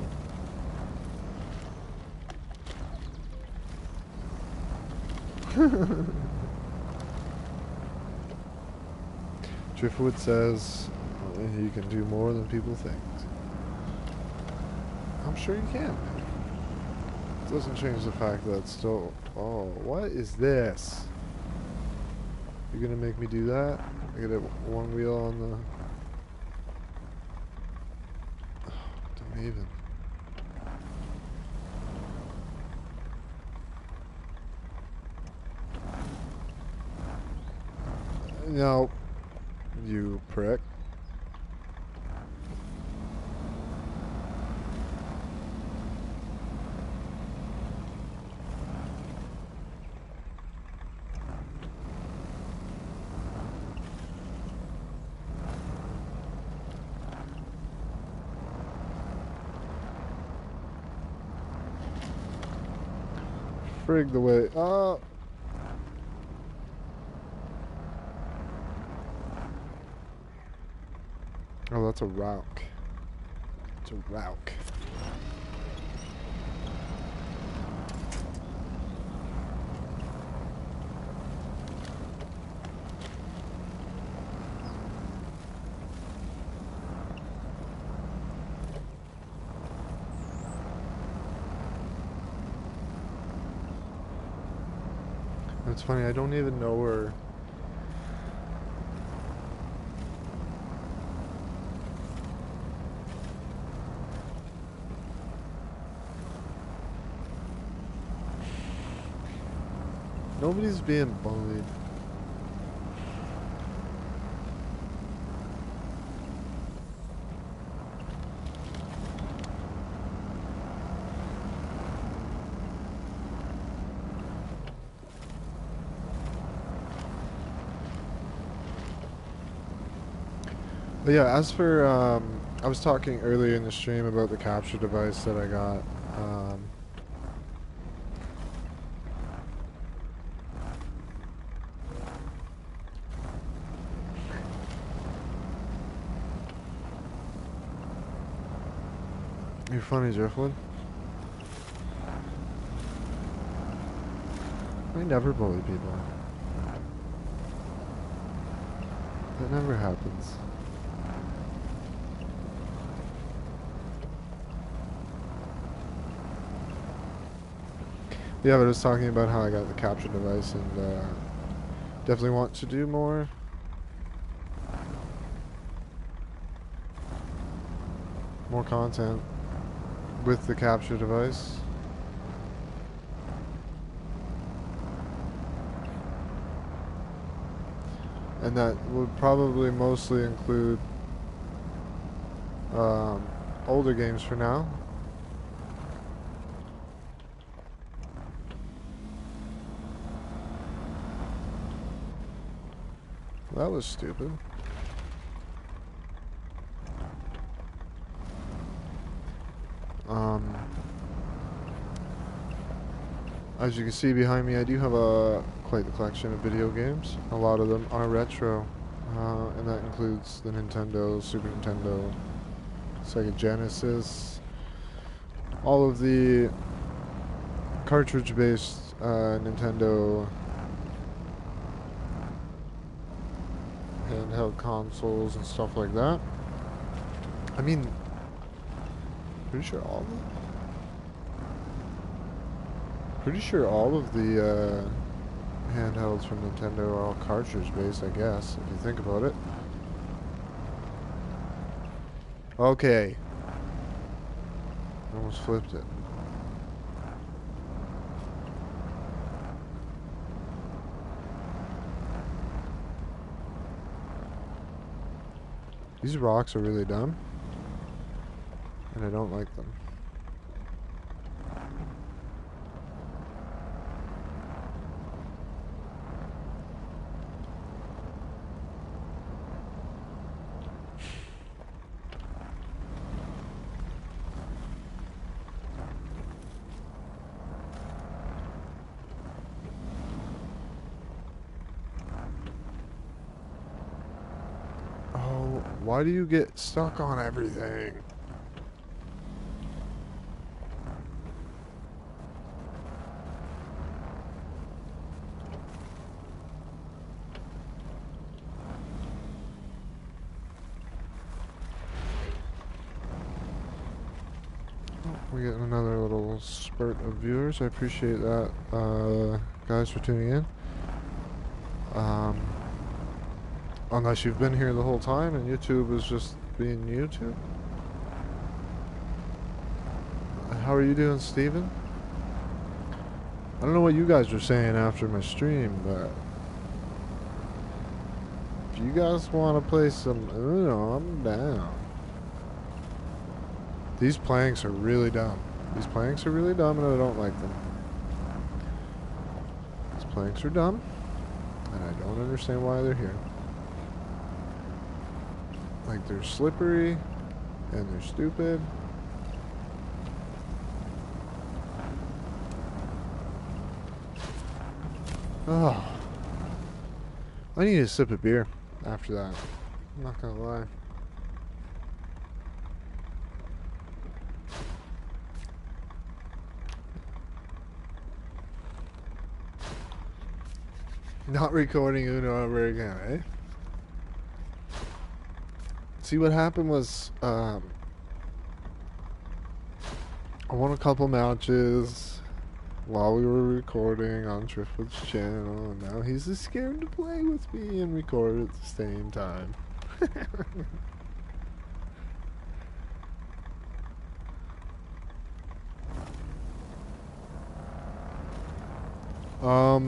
Driftwood says you can do more than people think. I'm sure you can. It doesn't change the fact that it's still... Oh, what is this? You're gonna make me do that? I get one wheel on the... Oh, don't even. No. You prick. Frig the way. Oh. Oh, that's a rock. It's a rock. It's funny, I don't even know where... Nobody's being bullied. But yeah, as for, I was talking earlier in the stream about the capture device that I got. You're funny, Driftwood. I never bully people. That never happens. Yeah, but I was talking about how I got the capture device and definitely want to do more. More content with the capture device. And that would probably mostly include older games for now. That was stupid. As you can see behind me, I do have quite the collection of video games. A lot of them are retro, and that includes the Nintendo, Super Nintendo, Sega Genesis, all of the cartridge-based Nintendo handheld consoles and stuff like that. I mean, pretty sure all of them? Pretty sure all of the handhelds from Nintendo are all cartridge-based, I guess, if you think about it. Okay. Almost flipped it. These rocks are really dumb, and I don't like them. Why do you get stuck on everything? We get another little spurt of viewers. I appreciate that, guys, for tuning in. Unless you've been here the whole time and YouTube is just being YouTube. How are you doing, Steven? I don't know what you guys were saying after my stream, but if you guys want to play some Uno, I'm down. These planks are really dumb. These planks are really dumb and I don't like them. These planks are dumb and I don't understand why they're here. Like, they're slippery and they're stupid. Oh, I need a sip of beer after that. I'm not gonna lie. Not recording Uno ever again, eh? See, what happened was, I won a couple matches while we were recording on Driftwood's channel, and now he's just scared to play with me and record at the same time.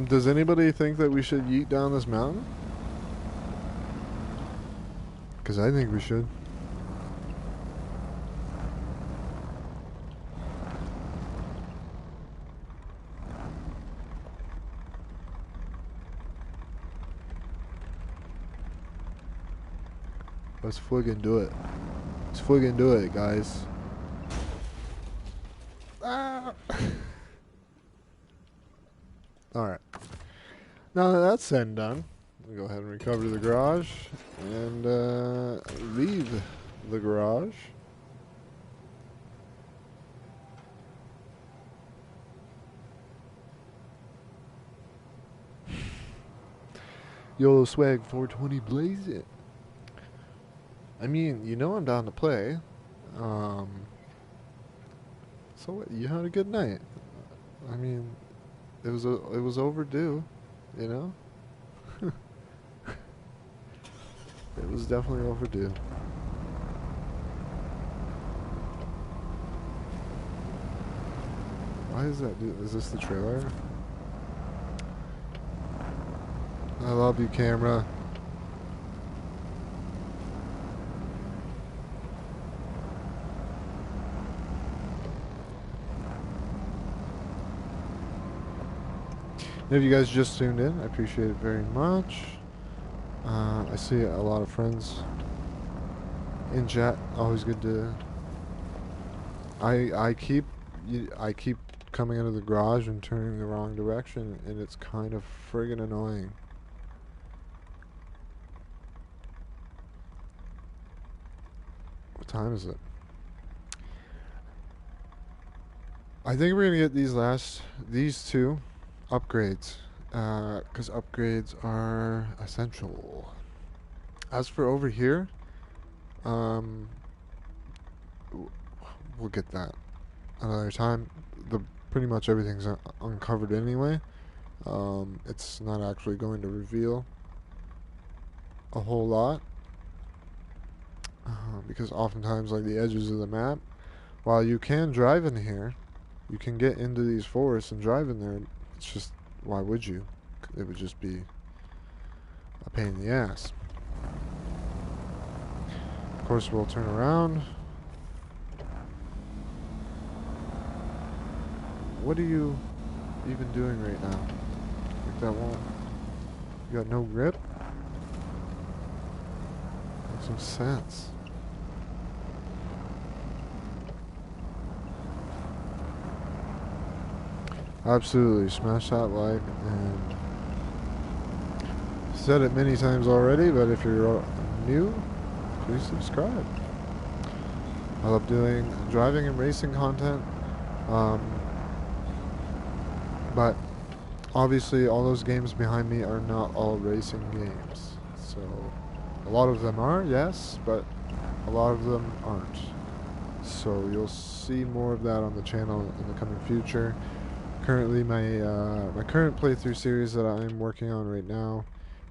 Does anybody think that we should yeet down this mountain? Because I think we should. Let's friggin' do it. Let's friggin' do it, guys. Ah! Alright. Now that that's said and done, we'll go ahead and recover the garage and leave the garage. Yo, swag 420 blaze it. I mean, you know I'm down to play. So what, you had a good night. I mean, it was overdue, you know? It was definitely overdue. Why is that, dude? Is this the trailer? I love you, camera. If you guys just tuned in, I appreciate it very much. I see a lot of friends in chat. Always good to. I keep coming into the garage and turning the wrong direction, and it's kind of friggin' annoying. What time is it? I think we're gonna get these two upgrades, because upgrades are essential. As for over here, we'll get that another time. Pretty much everything's uncovered anyway. It's not actually going to reveal a whole lot, because oftentimes, like the edges of the map, while you can drive in here, you can get into these forests and drive in there. It's just, why would you? It would just be a pain in the ass. Of course, we'll turn around. What are you even doing right now? Like that won't... You got no grip? Make some sense. Absolutely, smash that like, and said it many times already, but if you're new, please subscribe. I love doing driving and racing content. Um, but obviously all those games behind me are not all racing games. So a lot of them are, yes, but a lot of them aren't. So you'll see more of that on the channel in the coming future. Currently, my current playthrough series that I'm working on right now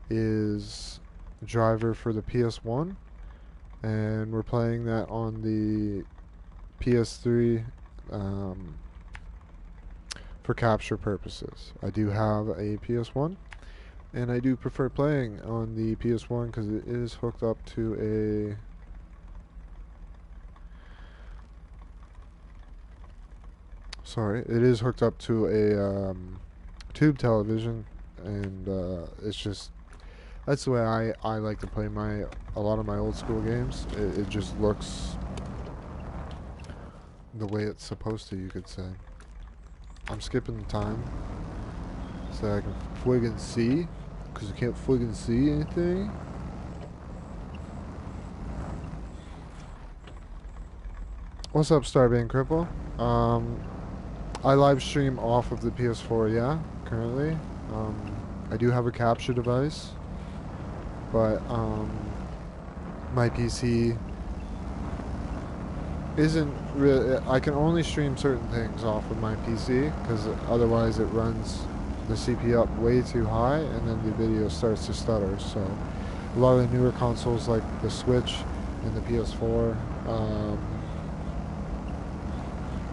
is Driver for the PS1, and we're playing that on the PS3 for capture purposes. I do have a PS1, and I do prefer playing on the PS1 because it is hooked up to a it is hooked up to a tube television, and it's just that's the way I like to play a lot of my old school games. It just looks the way it's supposed to, you could say. I'm skipping the time so I can friggin' see, because I can't friggin' see anything. What's up, Starbane Cripple? I live stream off of the PS4, yeah, currently. I do have a capture device, but my PC isn't really. I can only stream certain things off of my PC because otherwise it runs the CPU up way too high and then the video starts to stutter. So a lot of the newer consoles like the Switch and the PS4,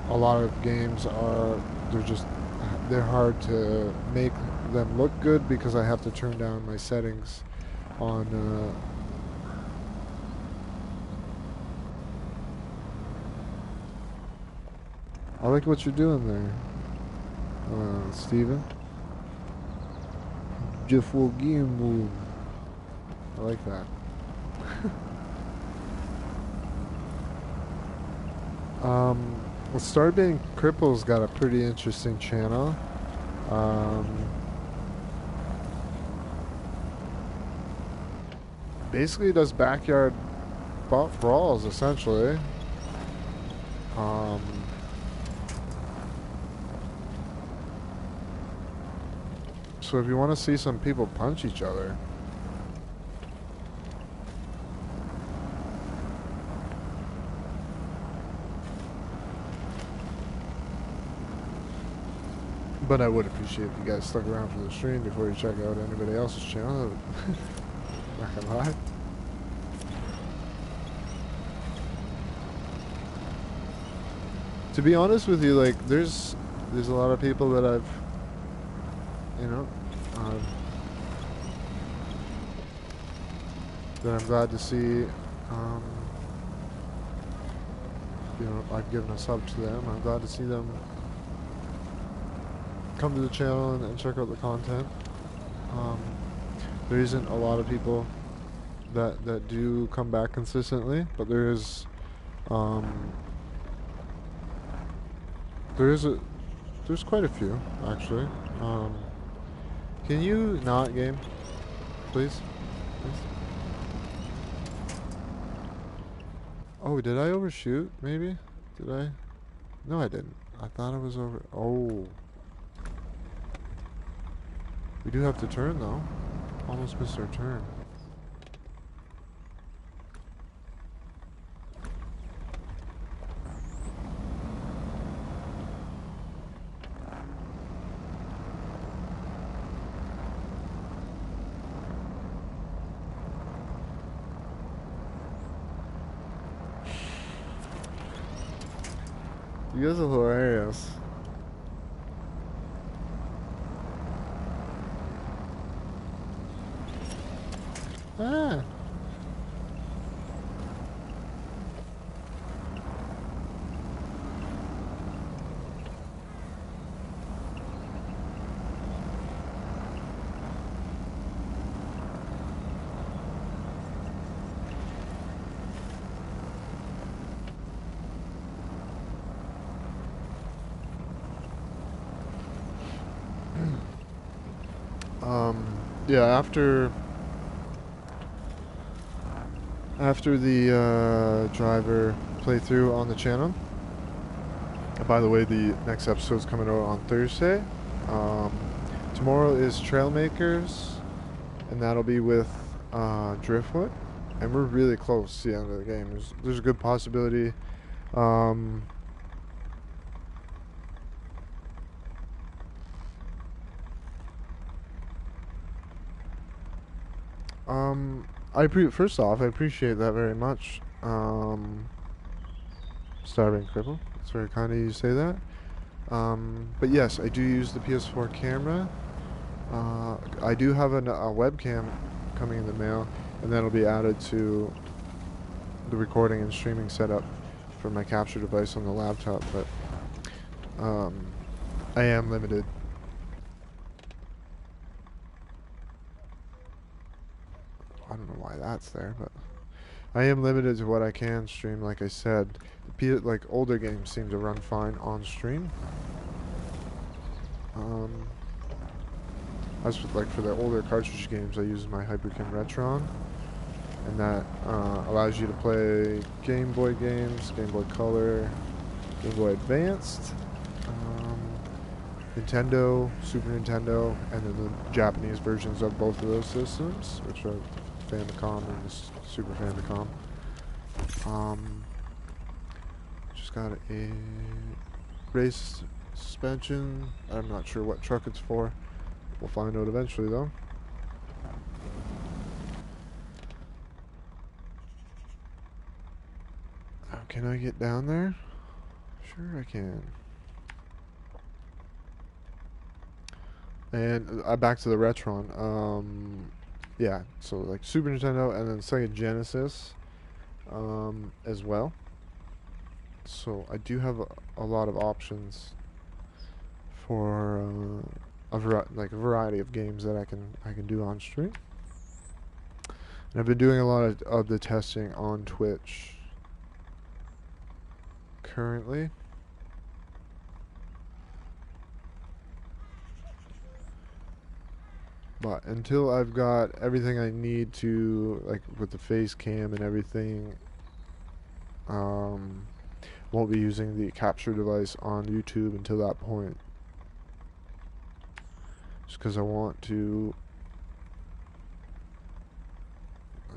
a lot of games they're hard to make them look good because I have to turn down my settings on I like what you're doing there, Steven. Jeff will game. I like that. Starbane Cripple's got a pretty interesting channel. Basically does backyard brawls, essentially. So if you want to see some people punch each other, but I would appreciate if you guys stuck around for the stream before you check out anybody else's channel. Not gonna lie. To be honest with you, like there's a lot of people that I've, you know, that I'm glad to see. You know, I've given a sub to them. I'm glad to see them come to the channel and check out the content. There isn't a lot of people that do come back consistently, but there's quite a few actually. Can you not game, please? Oh, did I overshoot? Maybe? Did I? No, I didn't. I thought I was over. Oh. We do have to turn, though. Almost missed our turn. You guys are hilarious. Ah. Yeah, after after the driver playthrough on the channel. By the way, the next episode is coming out on Thursday. Um, Tomorrow is Trailmakers, and that'll be with Driftwood. And we're really close to the end of the game. There's a good possibility. Um, first off, I appreciate that very much. Starving Cripple. It's very kind of you to say that. But yes, I do use the PS4 camera. I do have a webcam coming in the mail, and that'll be added to the recording and streaming setup for my capture device on the laptop. But I am limited. I don't know why that's there, but I am limited to what I can stream. Like I said, like older games seem to run fine on stream. As for, like for the older cartridge games, I use my Hyperkin Retron, and that allows you to play Game Boy games, Game Boy Color, Game Boy Advanced, Nintendo, Super Nintendo, and then the Japanese versions of both of those systems, which are Famicom and the Super Famicom. Just got a race suspension. I'm not sure what truck it's for. We'll find out eventually, though. Can I get down there? Sure I can. And back to the Retron. Yeah, so like Super Nintendo and then Sega Genesis as well. So I do have a lot of options for a variety of games that I can do on stream. And I've been doing a lot of the testing on Twitch currently. But until I've got everything I need to, like with the face cam and everything, won't be using the capture device on YouTube until that point. Just because I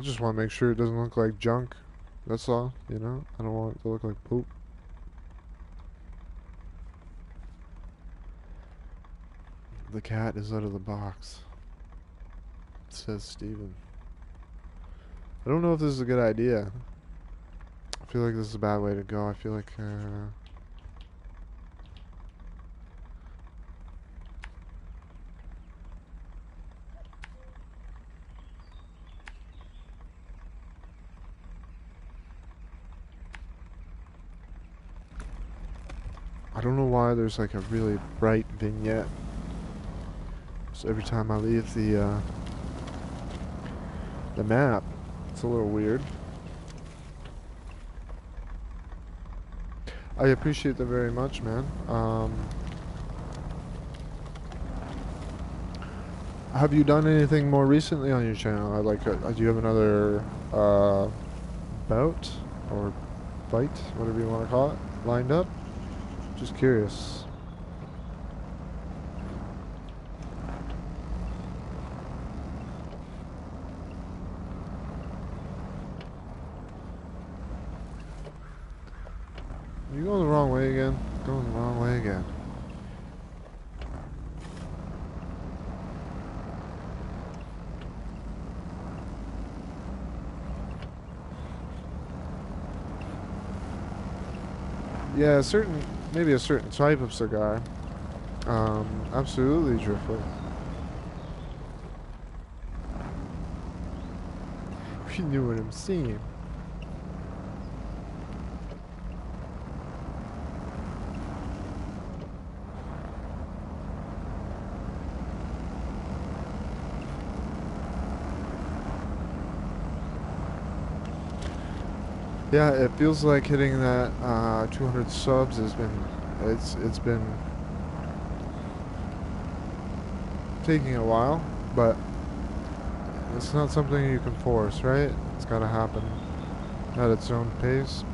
just want to make sure it doesn't look like junk. That's all, you know? I don't want it to look like poop. The cat is out of the box, says Steven. I don't know if this is a good idea. I feel like this is a bad way to go. I feel like I don't know why there's like a really bright vignette. So every time I leave the map, it's a little weird. I appreciate that very much, man. Have you done anything more recently on your channel? Do you have another bout or fight, whatever you want to call it, lined up? Just curious. You going the wrong way again? Going the wrong way again. Yeah, maybe a certain type of cigar. Absolutely, Driftwood. You knew what I'm saying. Yeah, it feels like hitting that 200 subs has been it's been taking a while, but it's not something you can force, right? It's gotta happen. at its own pace.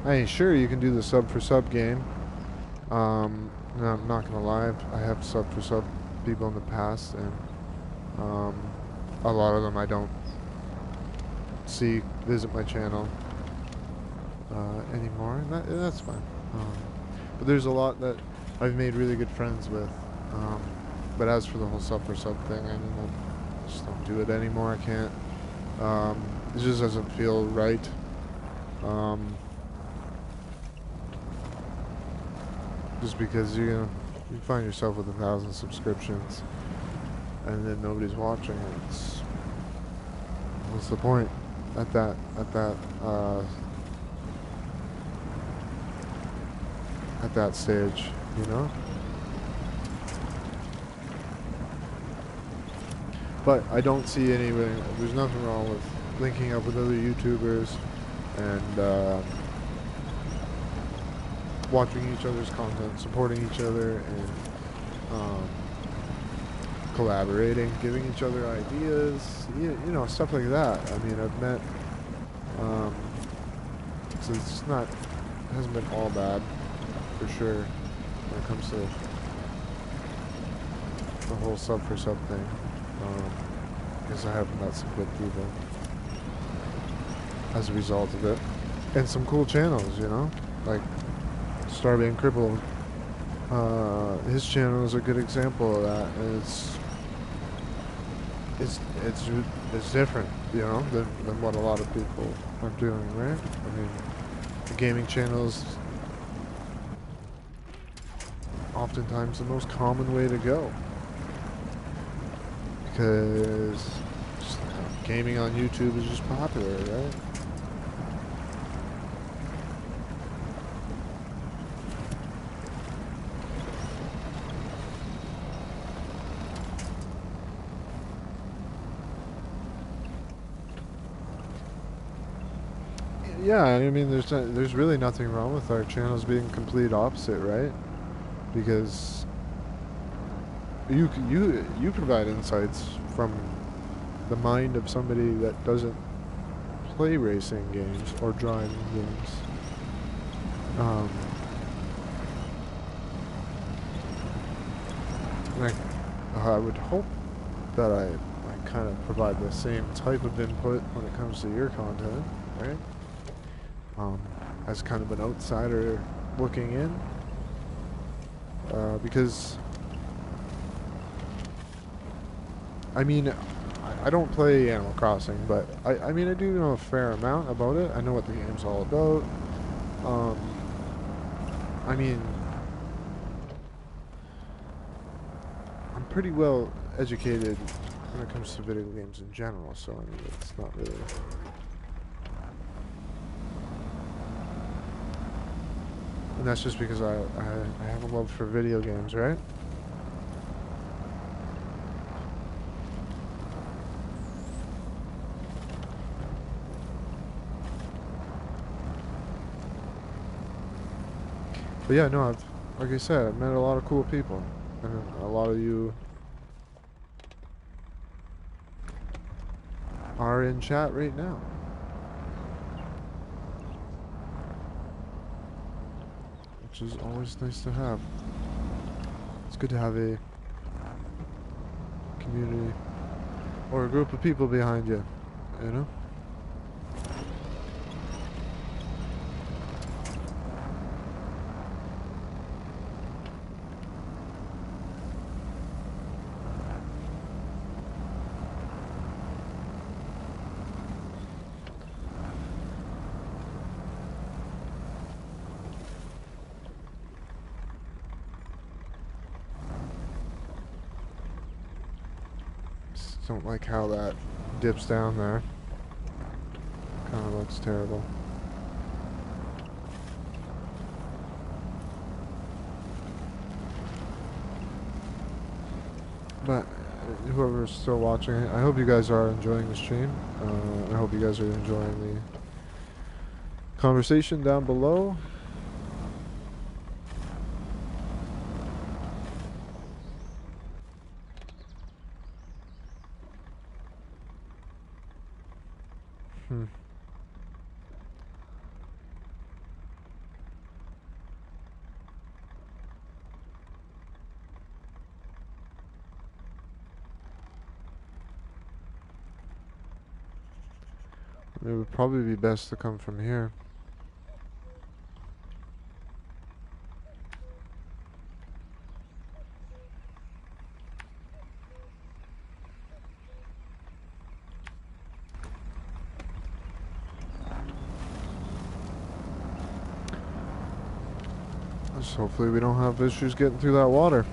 I mean, sure, you can do the sub for sub game. No, I'm not gonna lie, I have sub for sub people in the past, and um, a lot of them I don't visit my channel anymore, and that's fine. But there's a lot that I've made really good friends with. But as for the whole sub for sub thing, I mean, I just don't do it anymore. I can't. It just doesn't feel right. Just because you find yourself with 1,000 subscriptions and then nobody's watching it. What's the point at that stage, you know? But I don't see anything. There's nothing wrong with linking up with other YouTubers and watching each other's content, supporting each other, and collaborating, giving each other ideas, you know, stuff like that. I mean, I've met, so it's just not, it hasn't been all bad, for sure, when it comes to the whole sub for sub thing, because I have met some good people as a result of it, and some cool channels, you know, like Star Being Crippled. His channel is a good example of that, and it's different, you know, than what a lot of people are doing, right? I mean, the gaming channel is oftentimes the most common way to go, because just, gaming on YouTube is just popular, right? Yeah, I mean, there's really nothing wrong with our channels being complete opposite, right? Because you provide insights from the mind of somebody that doesn't play racing games or driving games. And I would hope that I kind of provide the same type of input when it comes to your content, right? As kind of an outsider looking in, because I mean, I don't play Animal Crossing, but I mean, I do know a fair amount about it. I know what the game's all about. I mean, I'm pretty well educated when it comes to video games in general, so I mean, it's not really. And that's just because I have a love for video games, right? But yeah, no, like I said, I've met a lot of cool people, and a lot of you are in chat right now, which is always nice to have. It's good to have a community or a group of people behind you, you know? Don't like how that dips down there. Kind of looks terrible. But whoever's still watching, I hope you guys are enjoying the stream. I hope you guys are enjoying the conversation down below. It would probably be best to come from here. Just hopefully we don't have issues getting through that water.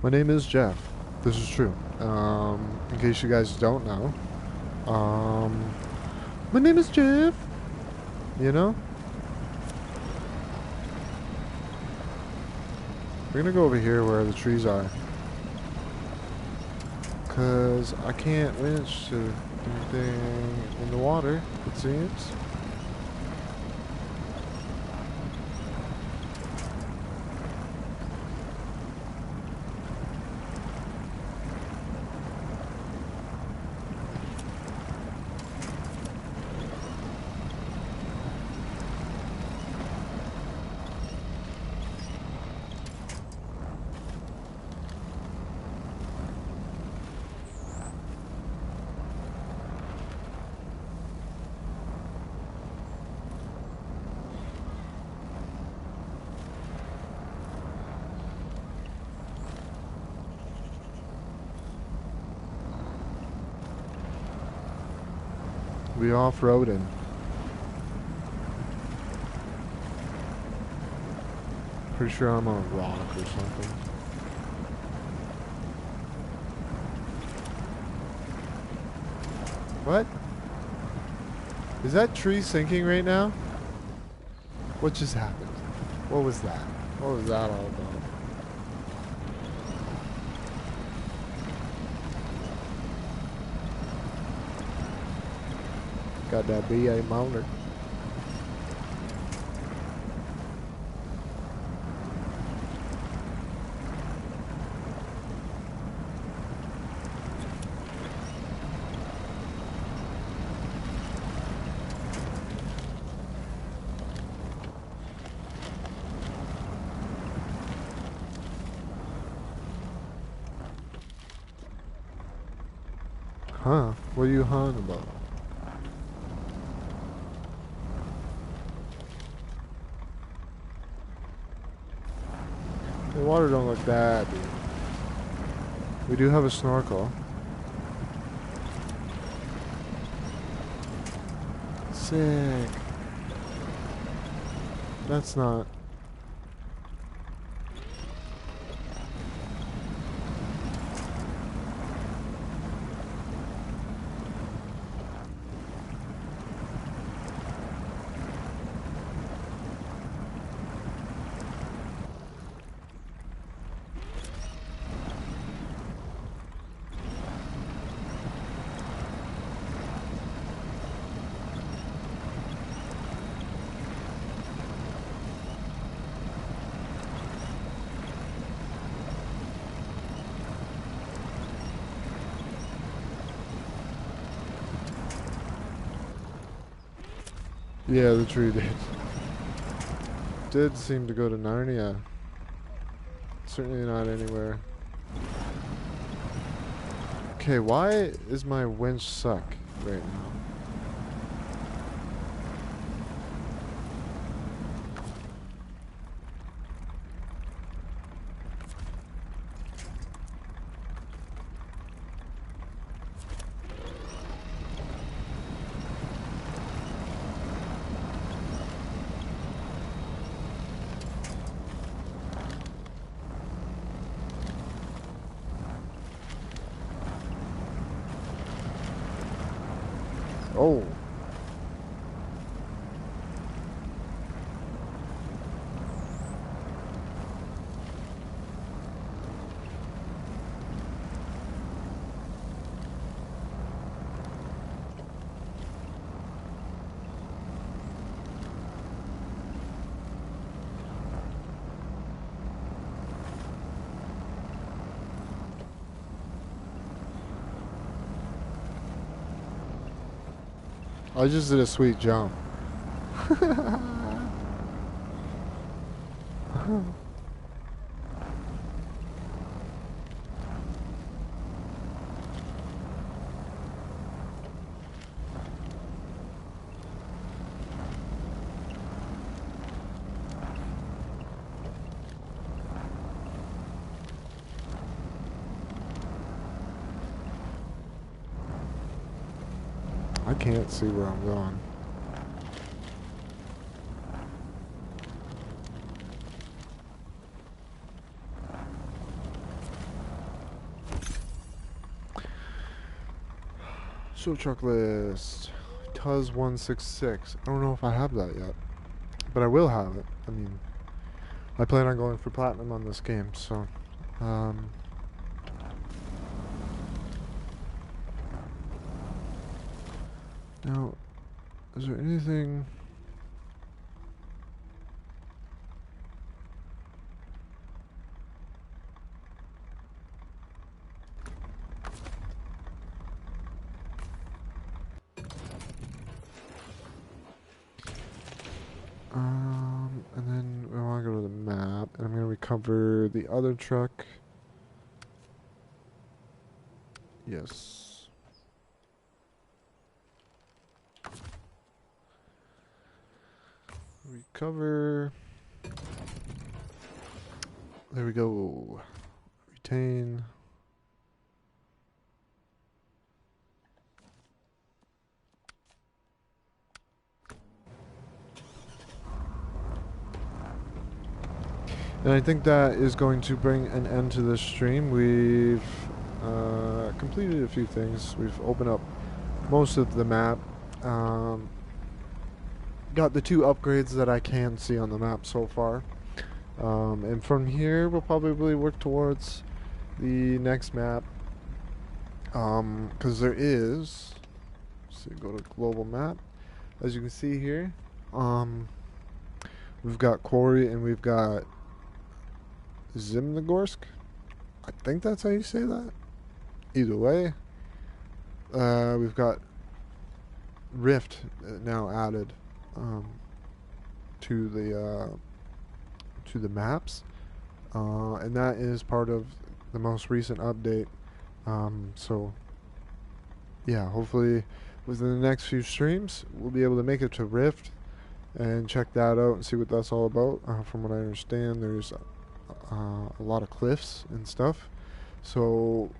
My name is Jeff. This is true. In case you guys don't know. My name is Jeff. You know? We're gonna go over here where the trees are. Cause I can't winch to anything in the water, it seems. We off-roading. Pretty sure I'm on a rock or something. What? Is that tree sinking right now? What just happened? What was that? What was that all about? Got that BA mounter. Huh? What are you hung about? The water don't look that deep. We do have a snorkel. Sick. That's not... Yeah, the tree did. Did seem to go to Narnia. Certainly not anywhere. Okay, why is my winch suck right now? Oh. I just did a sweet jump. I can't see where I'm going. Show truck list. Tuz 166. I don't know if I have that yet, but I will have it. I mean, I plan on going for platinum on this game, so now, is there anything? And then we want to go to the map, and I'm going to recover the other truck. Yes. Recover. There we go. Retain. And I think that is going to bring an end to this stream. We've completed a few things. We've opened up most of the map. Got the 2 upgrades that I can see on the map so far. And from here, we'll probably work towards the next map. Because there is... So go to global map. As you can see here, we've got Quarry and we've got Zimnogorsk. I think that's how you say that. Either way, we've got Rift now added to the maps, and that is part of the most recent update. So yeah, hopefully within the next few streams we'll be able to make it to Rift and check that out and see what that's all about. From what I understand, there's a lot of cliffs and stuff, so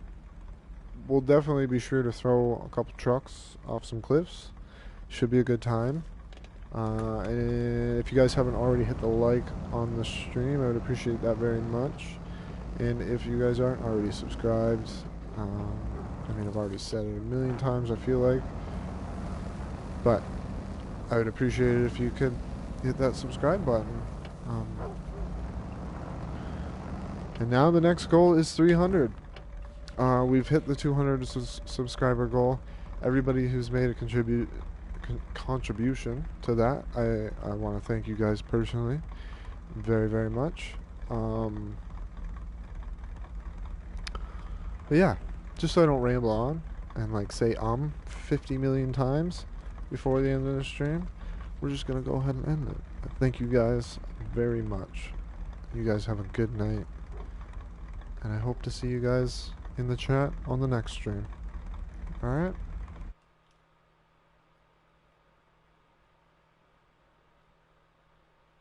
we'll definitely be sure to throw a couple trucks off some cliffs. Should be a good time. And if you guys haven't already hit the like on the stream, I would appreciate that very much. And if you guys aren't already subscribed, I mean, I've already said it a million times, I feel like, but I would appreciate it if you could hit that subscribe button. And now the next goal is 300. We've hit the 200 subscriber goal. Everybody who's made a contribution to that, I want to thank you guys personally very, very much. But yeah, just so I don't ramble on and like say 50 million times before the end of the stream, we're just gonna go ahead and end it. Thank you guys very much. You guys have a good night, and I hope to see you guys in the chat on the next stream. Alright?